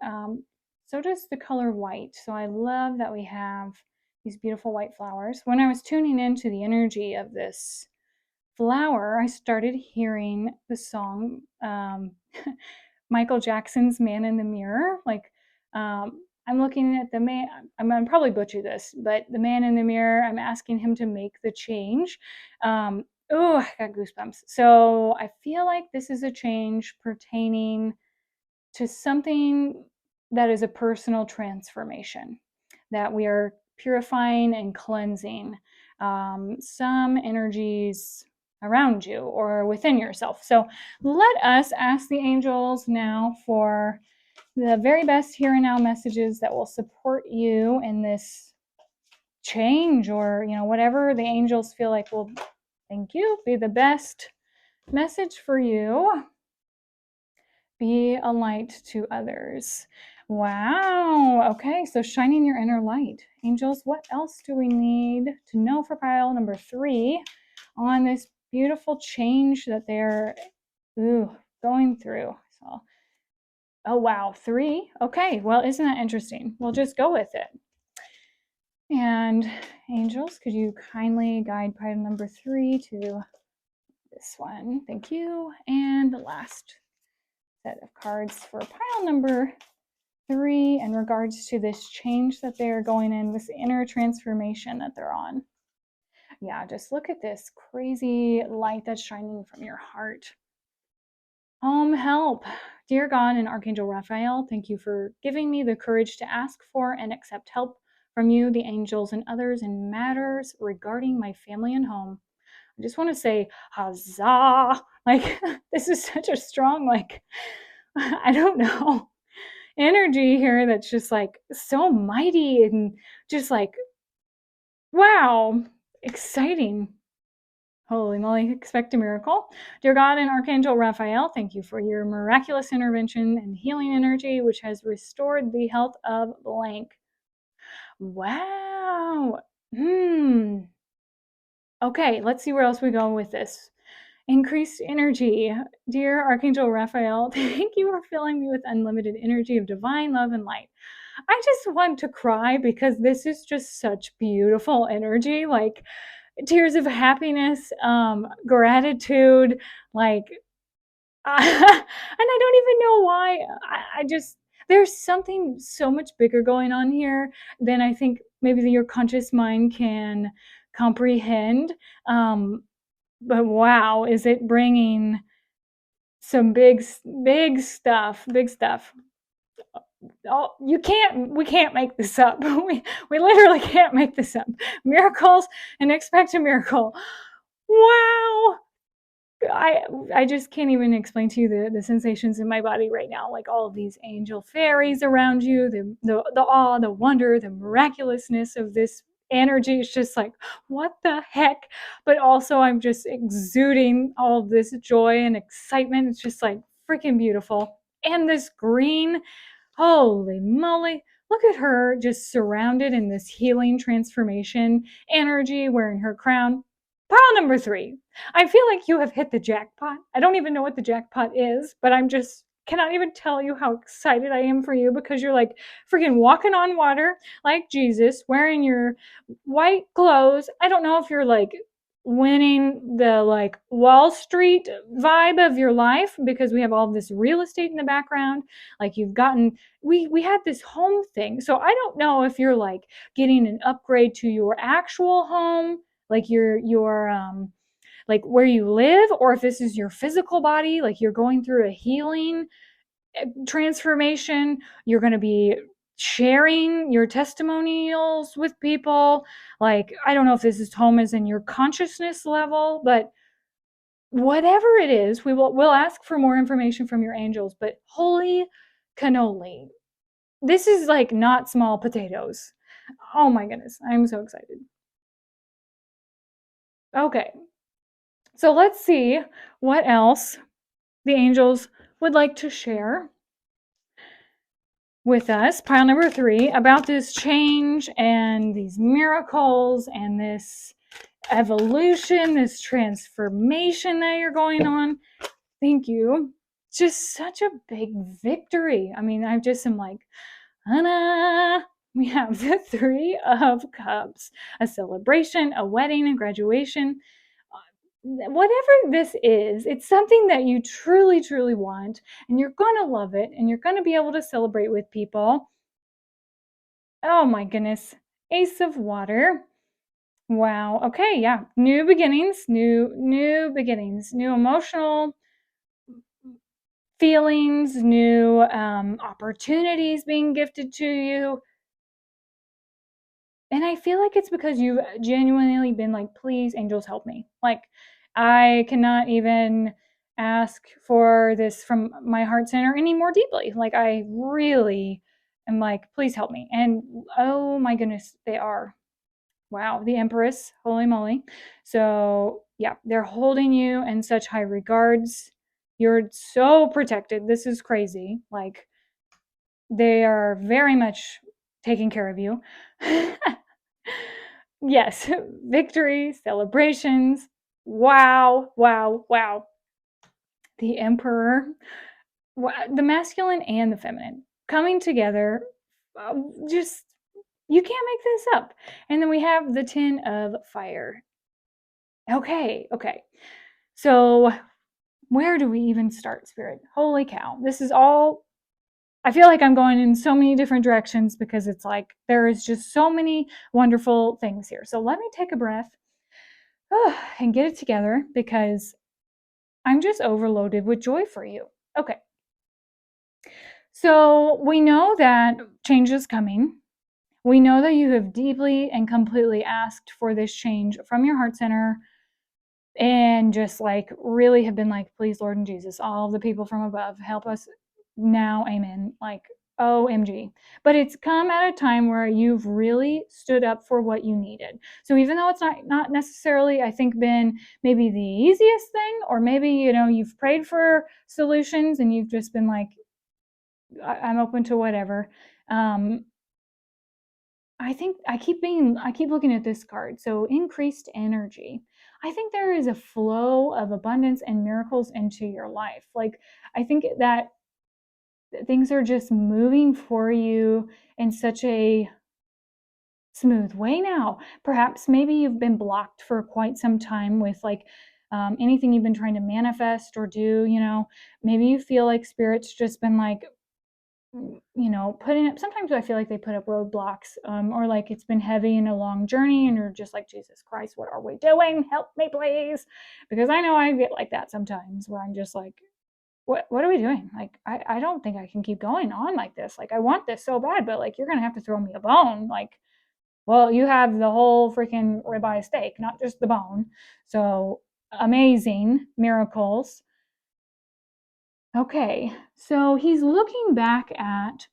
so does the color white. So I love that we have these beautiful white flowers. When I was tuning into the energy of this flower, I started hearing the song Michael Jackson's Man in the Mirror. Like, I'm looking at the man, I'm gonna probably butcher this, but the man in the mirror, I'm asking him to make the change. Oh, I got goosebumps. So I feel like this is a change pertaining to something that is a personal transformation, that we are purifying and cleansing some energies. around you or within yourself. So let us ask the angels now for the very best here and now messages that will support you in this change, or whatever the angels feel like will, thank you, be the best message for you. Be a light to others. Wow. Okay, so shining your inner light. Angels, what else do we need to know for pile number 3 on this beautiful change that they're going through? So, oh wow, 3. Okay, well, isn't that interesting? We'll just go with it. And angels, could you kindly guide pile number 3 to this one? Thank you. And the last set of cards for pile number 3 in regards to this change that they're going in, this inner transformation that they're on. Yeah, just look at this crazy light that's shining from your heart. Help. Dear God and Archangel Raphael, thank you for giving me the courage to ask for and accept help from you, the angels, and others in matters regarding my family and home. I just want to say, huzzah! Like, this is such a strong, I don't know, energy here that's just like so mighty and just like, wow, exciting. Holy moly, expect a miracle. Dear God and Archangel Raphael, thank you for your miraculous intervention and healing energy, which has restored the health of blank. Wow. Okay, let's see where else we go with this. Increased energy. Dear Archangel Raphael, thank you for filling me with unlimited energy of divine love and light. I just want to cry because this is just such beautiful energy, like tears of happiness, gratitude, like, and I don't even know why. I just, there's something so much bigger going on here than I think maybe your conscious mind can comprehend. But wow, is it bringing some big stuff, big stuff. Oh, we can't make this up. We literally can't make this up. Miracles and expect a miracle. Wow. I just can't even explain to you the sensations in my body right now, like all of these angel fairies around you, the awe, the wonder, the miraculousness of this energy. It's just like, what the heck? But also I'm just exuding all of this joy and excitement. It's just like freaking beautiful. And this green, holy moly, look at her just surrounded in this healing transformation energy, wearing her crown. Pile number 3. I feel like you have hit the jackpot. I don't even know what the jackpot is, but I'm just cannot even tell you how excited I am for you, because you're like freaking walking on water like Jesus, wearing your white clothes. I don't know if you're like winning the like Wall Street vibe of your life because we have all this real estate in the background. Like you've gotten, we had this home thing. So I don't know if you're like getting an upgrade to your actual home, like your like where you live, or if this is your physical body, like you're going through a healing transformation. You're going to be sharing your testimonials with people. Like, I don't know if this is home is in your consciousness level, but whatever it is, we'll ask for more information from your angels. But holy cannoli, this is like not small potatoes. Oh my goodness, I'm so excited. Okay, so let's see what else the angels would like to share with us, pile number 3, about this change and these miracles and this evolution, this transformation that you're going on. Thank you. Just such a big victory. I mean, I just am like, Anna. We have the 3 of Cups, a celebration, a wedding, a graduation. Whatever this is, it's something that you truly, truly want, and you're going to love it, and you're going to be able to celebrate with people. Oh my goodness. Ace of Water. Wow. Okay, yeah. New beginnings, new beginnings, new emotional feelings, new opportunities being gifted to you. And I feel like it's because you've genuinely been like, please, angels, help me. Like, I cannot even ask for this from my heart center any more deeply. Like, I really am like, please help me. And oh my goodness, they are. Wow, the Empress, holy moly. So, yeah, they're holding you in such high regards. You're so protected. This is crazy. Like, they are very much taking care of you. Yes, victory, celebrations. Wow, wow, wow. The Emperor, the masculine and the feminine coming together. Just, you can't make this up. And then we have the Ten of Fire. Okay, okay. So, where do we even start, Spirit? Holy cow. This is all, I feel like I'm going in so many different directions because it's like there is just so many wonderful things here. So, let me take a breath and get it together because I'm just overloaded with joy for you. Okay. So, we know that change is coming. We know that you have deeply and completely asked for this change from your heart center and just like really have been like, please, Lord and Jesus, all the people from above, help us now. Amen. Like, OMG. But it's come at a time where you've really stood up for what you needed. So even though it's not necessarily, I think, been maybe the easiest thing, or maybe, you've prayed for solutions and you've just been like, I'm open to whatever. I think I keep looking at this card. So increased energy. I think there is a flow of abundance and miracles into your life. Like, I think that things are just moving for you in such a smooth way now. Perhaps maybe you've been blocked for quite some time with like anything you've been trying to manifest or do, maybe you feel like spirit's just been like, putting up, sometimes I feel like they put up roadblocks, or like it's been heavy and a long journey and you're just like, Jesus Christ, what are we doing? Help me, please. Because I know I get like that sometimes where I'm just like, what are we doing? Like, I don't think I can keep going on like this. Like, I want this so bad, but like, you're going to have to throw me a bone. Like, well, you have the whole freaking ribeye steak, not just the bone. So amazing miracles. Okay. So he's looking back at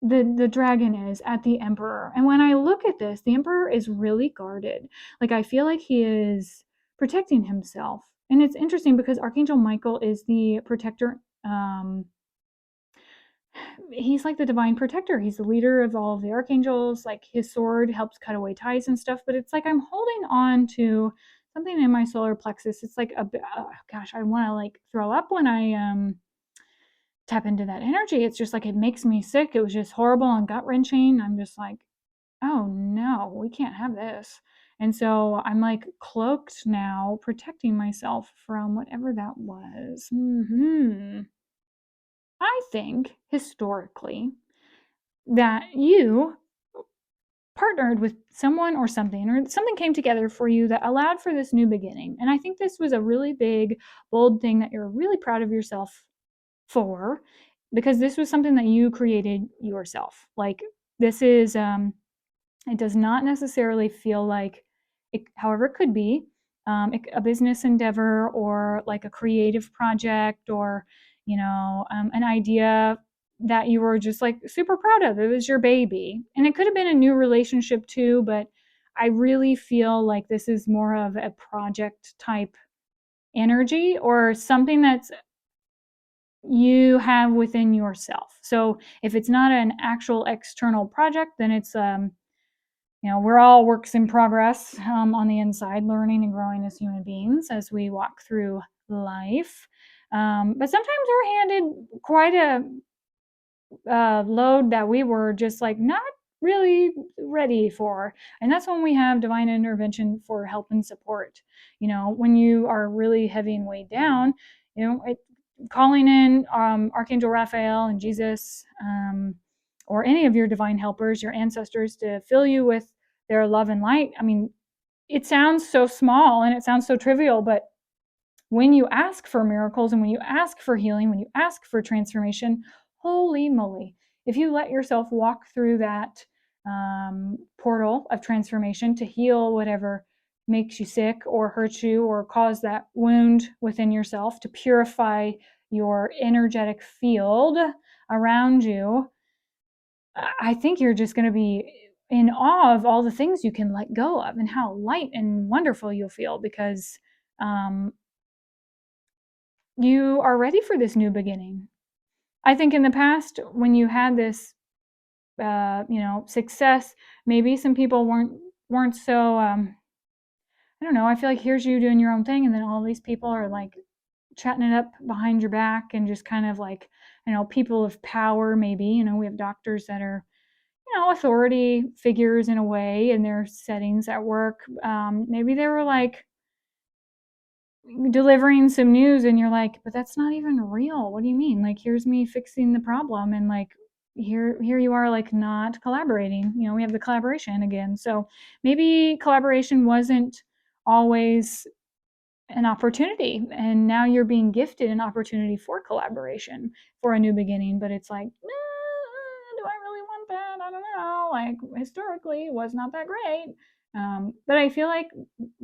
the dragon is at the emperor. And when I look at this, the emperor is really guarded. Like, I feel like he is protecting himself. And it's interesting because Archangel Michael is the protector. He's like the divine protector. He's the leader of all of the archangels. Like, his sword helps cut away ties and stuff. But it's like I'm holding on to something in my solar plexus. It's like gosh, I want to like throw up when I tap into that energy. It's just like it makes me sick. It was just horrible and gut wrenching. I'm just like, oh no, we can't have this. And so I'm like cloaked now, protecting myself from whatever that was. I think historically that you partnered with someone or something came together for you that allowed for this new beginning. And I think this was a really big, bold thing that you're really proud of yourself for, because this was something that you created yourself. Like, this is it does not necessarily feel like it, however it could be, a business endeavor or like a creative project, or an idea that you were just like super proud of. It was your baby, and it could have been a new relationship too, but I really feel like this is more of a project type energy, or something that's you have within yourself. So if it's not an actual external project, then it's we're all works in progress, on the inside, learning and growing as human beings as we walk through life. But sometimes we're handed quite a load that we were just like not really ready for. And that's when we have divine intervention for help and support. When you are really heavy and weighed down, calling in Archangel Raphael and Jesus, or any of your divine helpers, your ancestors, to fill you with their love and light. I mean, it sounds so small and it sounds so trivial, but when you ask for miracles and when you ask for healing, when you ask for transformation, holy moly, if you let yourself walk through that portal of transformation to heal whatever makes you sick or hurts you or cause that wound within yourself, to purify your energetic field around you, I think you're just going to be in awe of all the things you can let go of and how light and wonderful you'll feel, because um, you are ready for this new beginning. I think in the past, when you had this, success, maybe some people weren't so. I don't know. I feel like here's you doing your own thing, and then all these people are like chatting it up behind your back, and just kind of like, people of power. Maybe we have doctors that are, authority figures in a way in their settings at work. Maybe they were like delivering some news and you're like, but that's not even real. What do you mean? Like, here's me fixing the problem, and like here you are, like, not collaborating. We have the collaboration again. So maybe collaboration wasn't always an opportunity, and now you're being gifted an opportunity for collaboration, for a new beginning. But it's like, do I really want that? I don't know. Like, historically it was not that great. But I feel like,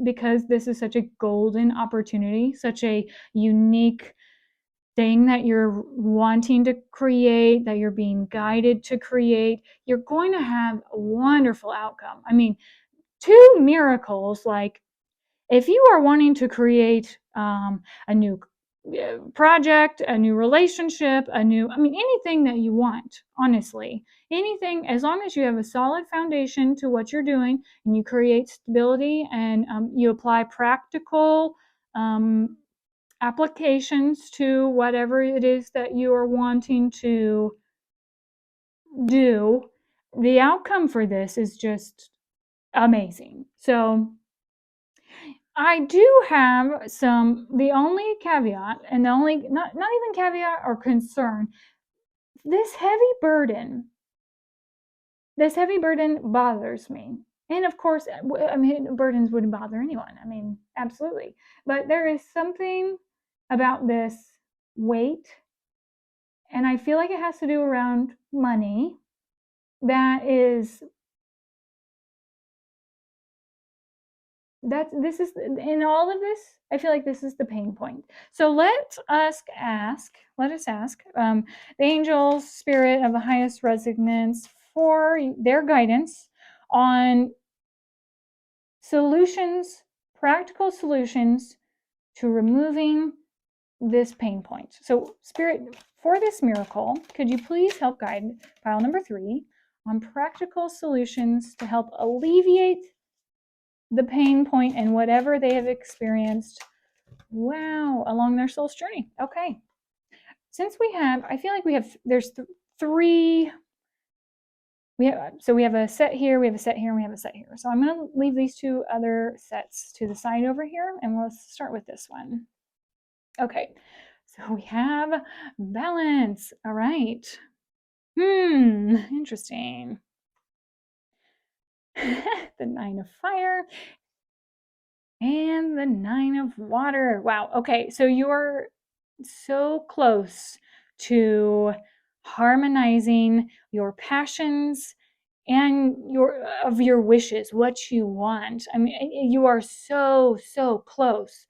because this is such a golden opportunity, such a unique thing that you're wanting to create, that you're being guided to create, you're going to have a wonderful outcome. I mean, two miracles. Like, if you are wanting to create a new project, a new relationship, anything that you want, honestly, anything, as long as you have a solid foundation to what you're doing, and you create stability, and you apply practical applications to whatever it is that you are wanting to do, the outcome for this is just amazing. So I do have the only caveat, and the only, not even caveat or concern, this heavy burden, bothers me. And of course, burdens wouldn't bother anyone. Absolutely. But there is something about this weight, and I feel like it has to do around money, that is, this is, in all of this, I feel like this is the pain point. So let us ask the angels, spirit of the highest resonance, for their guidance on solutions, practical solutions to removing this pain point. So, spirit, for this miracle, could you please help guide pile number 3 on practical solutions to help alleviate the pain point and whatever they have experienced, along their soul's journey. Okay. Since I feel like there's 3. We have a set here, we have a set here, and we have a set here. So I'm going to leave these 2 other sets to the side over here, and we'll start with this one. Okay. So we have balance. All right. Interesting. The 9 of fire and the 9 of water. Wow. Okay. So you're so close to harmonizing your passions and your wishes, what you want. You are so close.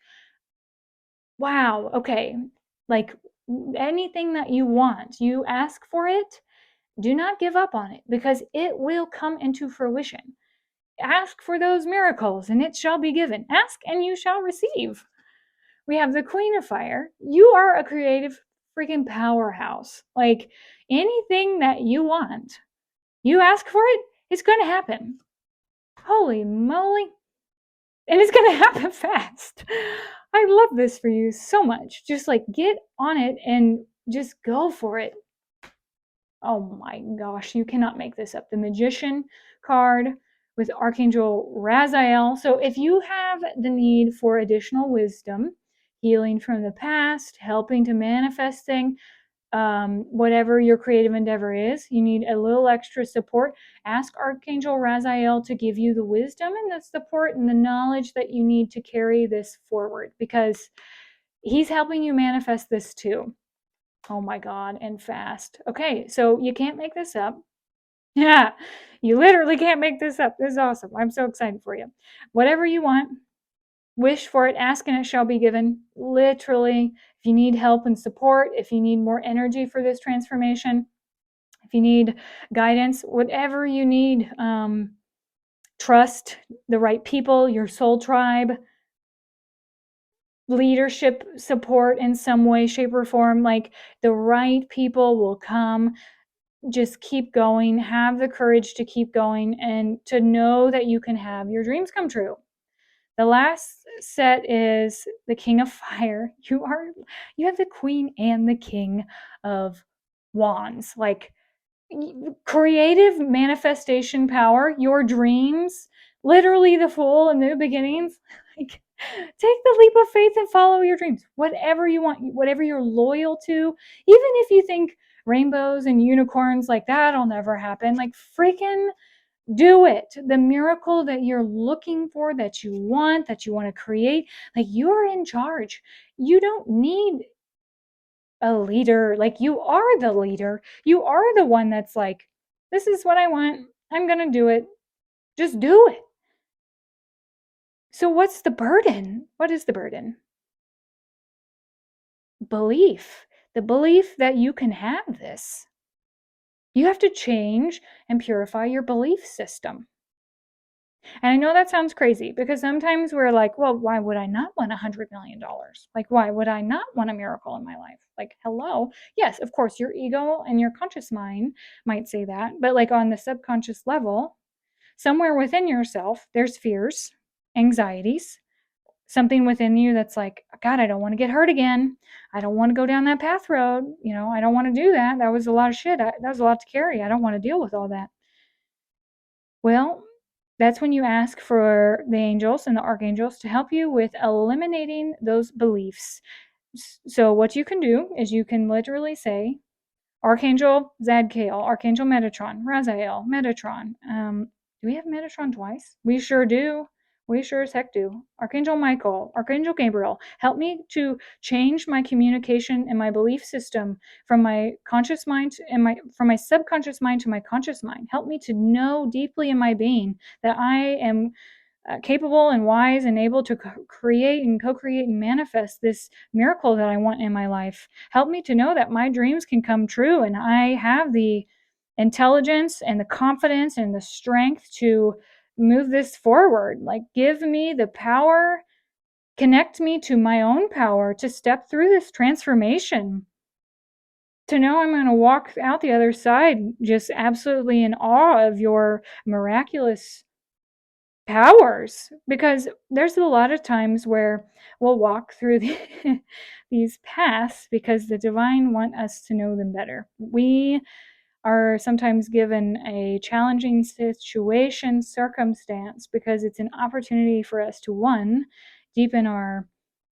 Wow. Okay. Like, anything that you want, you ask for it. Do not give up on it, because it will come into fruition. Ask for those miracles, and it shall be given. Ask, and you shall receive. We have the Queen of Fire. You are a creative freaking powerhouse. Like, anything that you want, you ask for it, it's going to happen. Holy moly. And it's going to happen fast. I love this for you so much. Just like, get on it and just go for it. Oh my gosh, you cannot make this up. The Magician card with Archangel Raphael. So if you have the need for additional wisdom, healing from the past, helping to manifest things, whatever your creative endeavor is, you need a little extra support, ask Archangel Raphael to give you the wisdom and the support and the knowledge that you need to carry this forward, because he's helping you manifest this too. Oh my God, and fast. Okay, so you can't make this up. Yeah, you literally can't make this up. This is awesome. I'm so excited for you. Whatever you want, wish for it, ask, and it shall be given. Literally, if you need help and support, if you need more energy for this transformation, if you need guidance, whatever you need, trust the right people, your soul tribe, leadership support in some way, shape, or form. Like the right people will come. Just keep going, have the courage to keep going, and to know that you can have your dreams come true. The last set is the King of Fire. You have the Queen and the King of Wands. Like creative manifestation power, your dreams, literally the Fool and the beginnings. Like take the leap of faith and follow your dreams. Whatever you want, whatever you're loyal to, even if you think rainbows and unicorns like that'll never happen, like freaking do it. The miracle that you're looking for, that you want to create, like you're in charge. You don't need a leader. Like you are the leader. You are the one that's like, this is what I want. I'm going to do it. Just do it. So what's the burden? What is the burden? Belief. The belief that you can have this. You have to change and purify your belief system. And I know that sounds crazy because sometimes we're like, well, why would I not want $100 million? Like, why would I not want a miracle in my life? Like, hello. Yes, of course, your ego and your conscious mind might say that. But like on the subconscious level, somewhere within yourself, there's fears, anxieties, something within you that's like, God, I don't want to get hurt again. I don't want to go down that path road. I don't want to do that. That was a lot of shit. That was a lot to carry. I don't want to deal with all that. Well, that's when you ask for the angels and the archangels to help you with eliminating those beliefs. So, what you can do is you can literally say, Archangel Zadkiel, Archangel Metatron, Raphael, Metatron. Do we have Metatron twice? We sure do. We sure as heck do. Archangel Michael, Archangel Gabriel, help me to change my communication and my belief system from my conscious mind and from my subconscious mind to my conscious mind. Help me to know deeply in my being that I am capable and wise and able to create and co-create and manifest this miracle that I want in my life. Help me to know that my dreams can come true and I have the intelligence and the confidence and the strength to move this forward. Like give me the power, connect me to my own power to step through this transformation. To know I'm going to walk out the other side just absolutely in awe of your miraculous powers, because there's a lot of times where we'll walk through these paths because the divine want us to know them better. We are sometimes given a challenging situation, circumstance, because it's an opportunity for us to, one, deepen our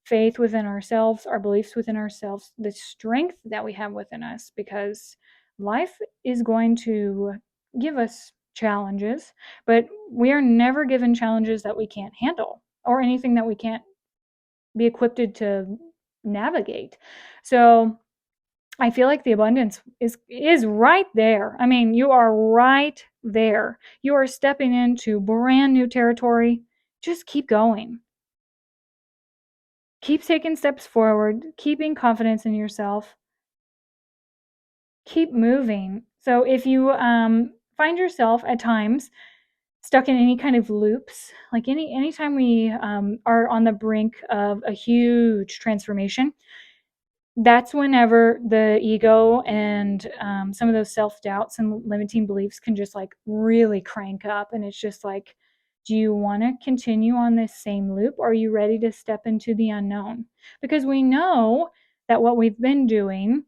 faith within ourselves, our beliefs within ourselves, the strength that we have within us, because life is going to give us challenges, but we are never given challenges that we can't handle or anything that we can't be equipped to navigate. So I feel like the abundance is right there. I mean, you are right there. You are stepping into brand new territory. Just keep going. Keep taking steps forward, keeping confidence in yourself. Keep moving. So if you find yourself at times stuck in any kind of loops, like anytime we are on the brink of a huge transformation, that's whenever the ego and some of those self-doubts and limiting beliefs can just like really crank up. And it's just like, do you want to continue on this same loop, or are you ready to step into the unknown? Because we know that what we've been doing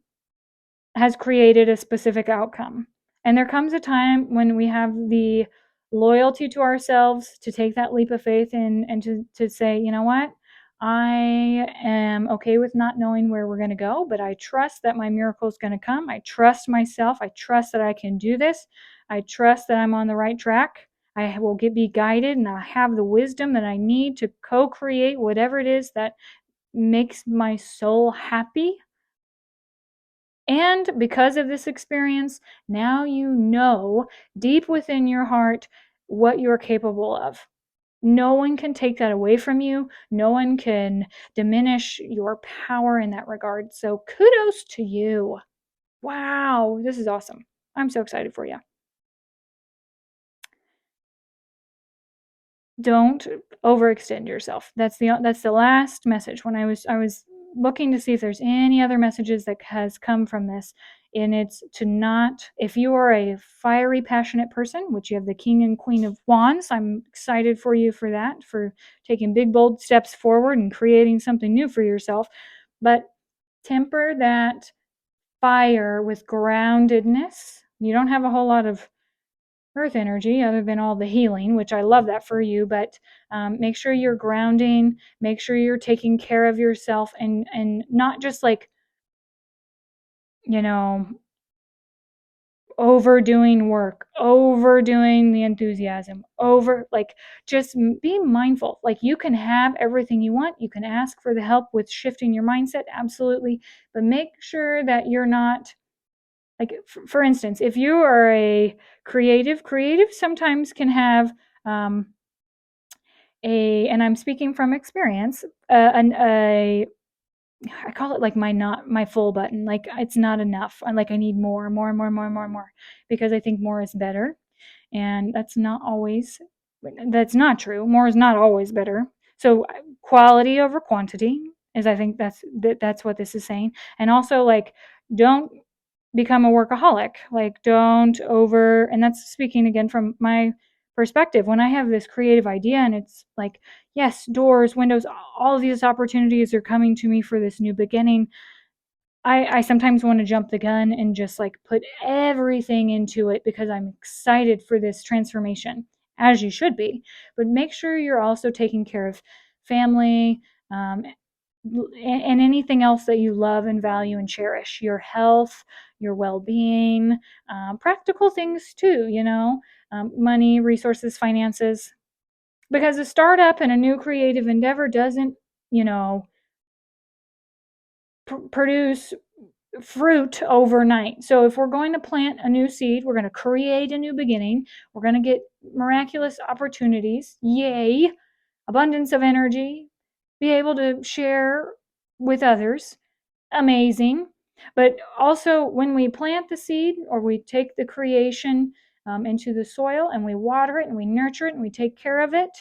has created a specific outcome. And there comes a time when we have the loyalty to ourselves to take that leap of faith and to say, you know what? I am okay with not knowing where we're going to go, but I trust that my miracle is going to come. I trust myself. I trust that I can do this. I trust that I'm on the right track. I will be guided and I have the wisdom that I need to co create whatever it is that makes my soul happy. And because of this experience, now you know deep within your heart what you're capable of. No one can take that away from you. No one can diminish your power in that regard. So kudos to you. Wow, this is awesome. I'm so excited for you. Don't overextend yourself. That's the last message. When I was looking to see if there's any other messages that has come from this, and it's to not, if you are a fiery passionate person, which you have the king and queen of wands, I'm excited for you for that, for taking big bold steps forward and creating something new for yourself. But temper that fire with groundedness. You don't have a whole lot of earth energy other than all the healing, which I love that for you. But make sure you're grounding, make sure you're taking care of yourself, and not just like, you know, overdoing work, overdoing the enthusiasm, over, like, just be mindful. Like, you can have everything you want, you can ask for the help with shifting your mindset, absolutely, but make sure that you're not, like, for instance, if you are a creative sometimes can have and I'm speaking from experience, I call it like my full button. Like, it's not enough. I need more, more, more, more, more, more, because I think more is better, and that's not true. More is not always better. So quality over quantity is, I think that's what this is saying. And also, like, don't become a workaholic. Like, don't over, and that's speaking again from my perspective. When I have this creative idea and it's like, yes, doors, windows, all of these opportunities are coming to me for this new beginning, I sometimes want to jump the gun and just like put everything into it because I'm excited for this transformation, as you should be. But make sure you're also taking care of family, and anything else that you love and value and cherish, your health, your well-being, practical things too, money, resources, finances, because a startup and a new creative endeavor doesn't, you know produce fruit overnight. So if we're going to plant a new seed, we're going to create a new beginning, we're going to get miraculous opportunities, yay, abundance of energy, be able to share with others, amazing. But also, when we plant the seed or we take the creation into the soil and we water it and we nurture it and we take care of it,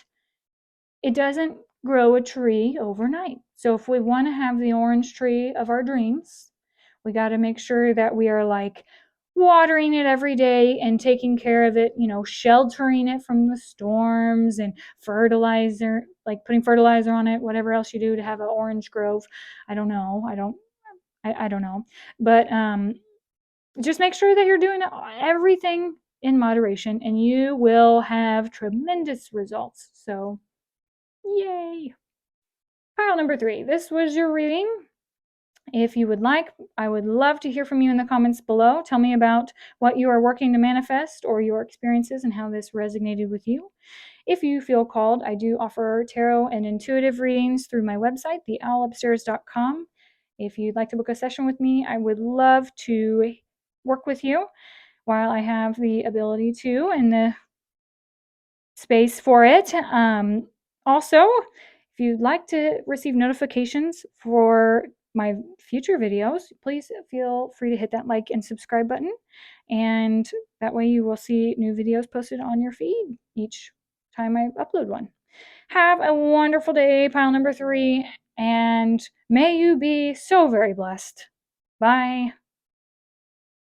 it doesn't grow a tree overnight. So if we want to have the orange tree of our dreams, we got to make sure that we are like watering it every day and taking care of it, sheltering it from the storms and fertilizer, like putting fertilizer on it, whatever else you do to have an orange grove. I don't know. I don't know. But just make sure that you're doing everything in moderation and you will have tremendous results. So, yay. Pile number 3. This was your reading. If you would like, I would love to hear from you in the comments below. Tell me about what you are working to manifest or your experiences and how this resonated with you. If you feel called, I do offer tarot and intuitive readings through my website, theowlupstairs.com. If you'd like to book a session with me, I would love to work with you while I have the ability to and the space for it. Also, if you'd like to receive notifications for my future videos, please feel free to hit that like and subscribe button. And that way you will see new videos posted on your feed each time I upload one. Have a wonderful day, pile number 3, and may you be so very blessed. Bye.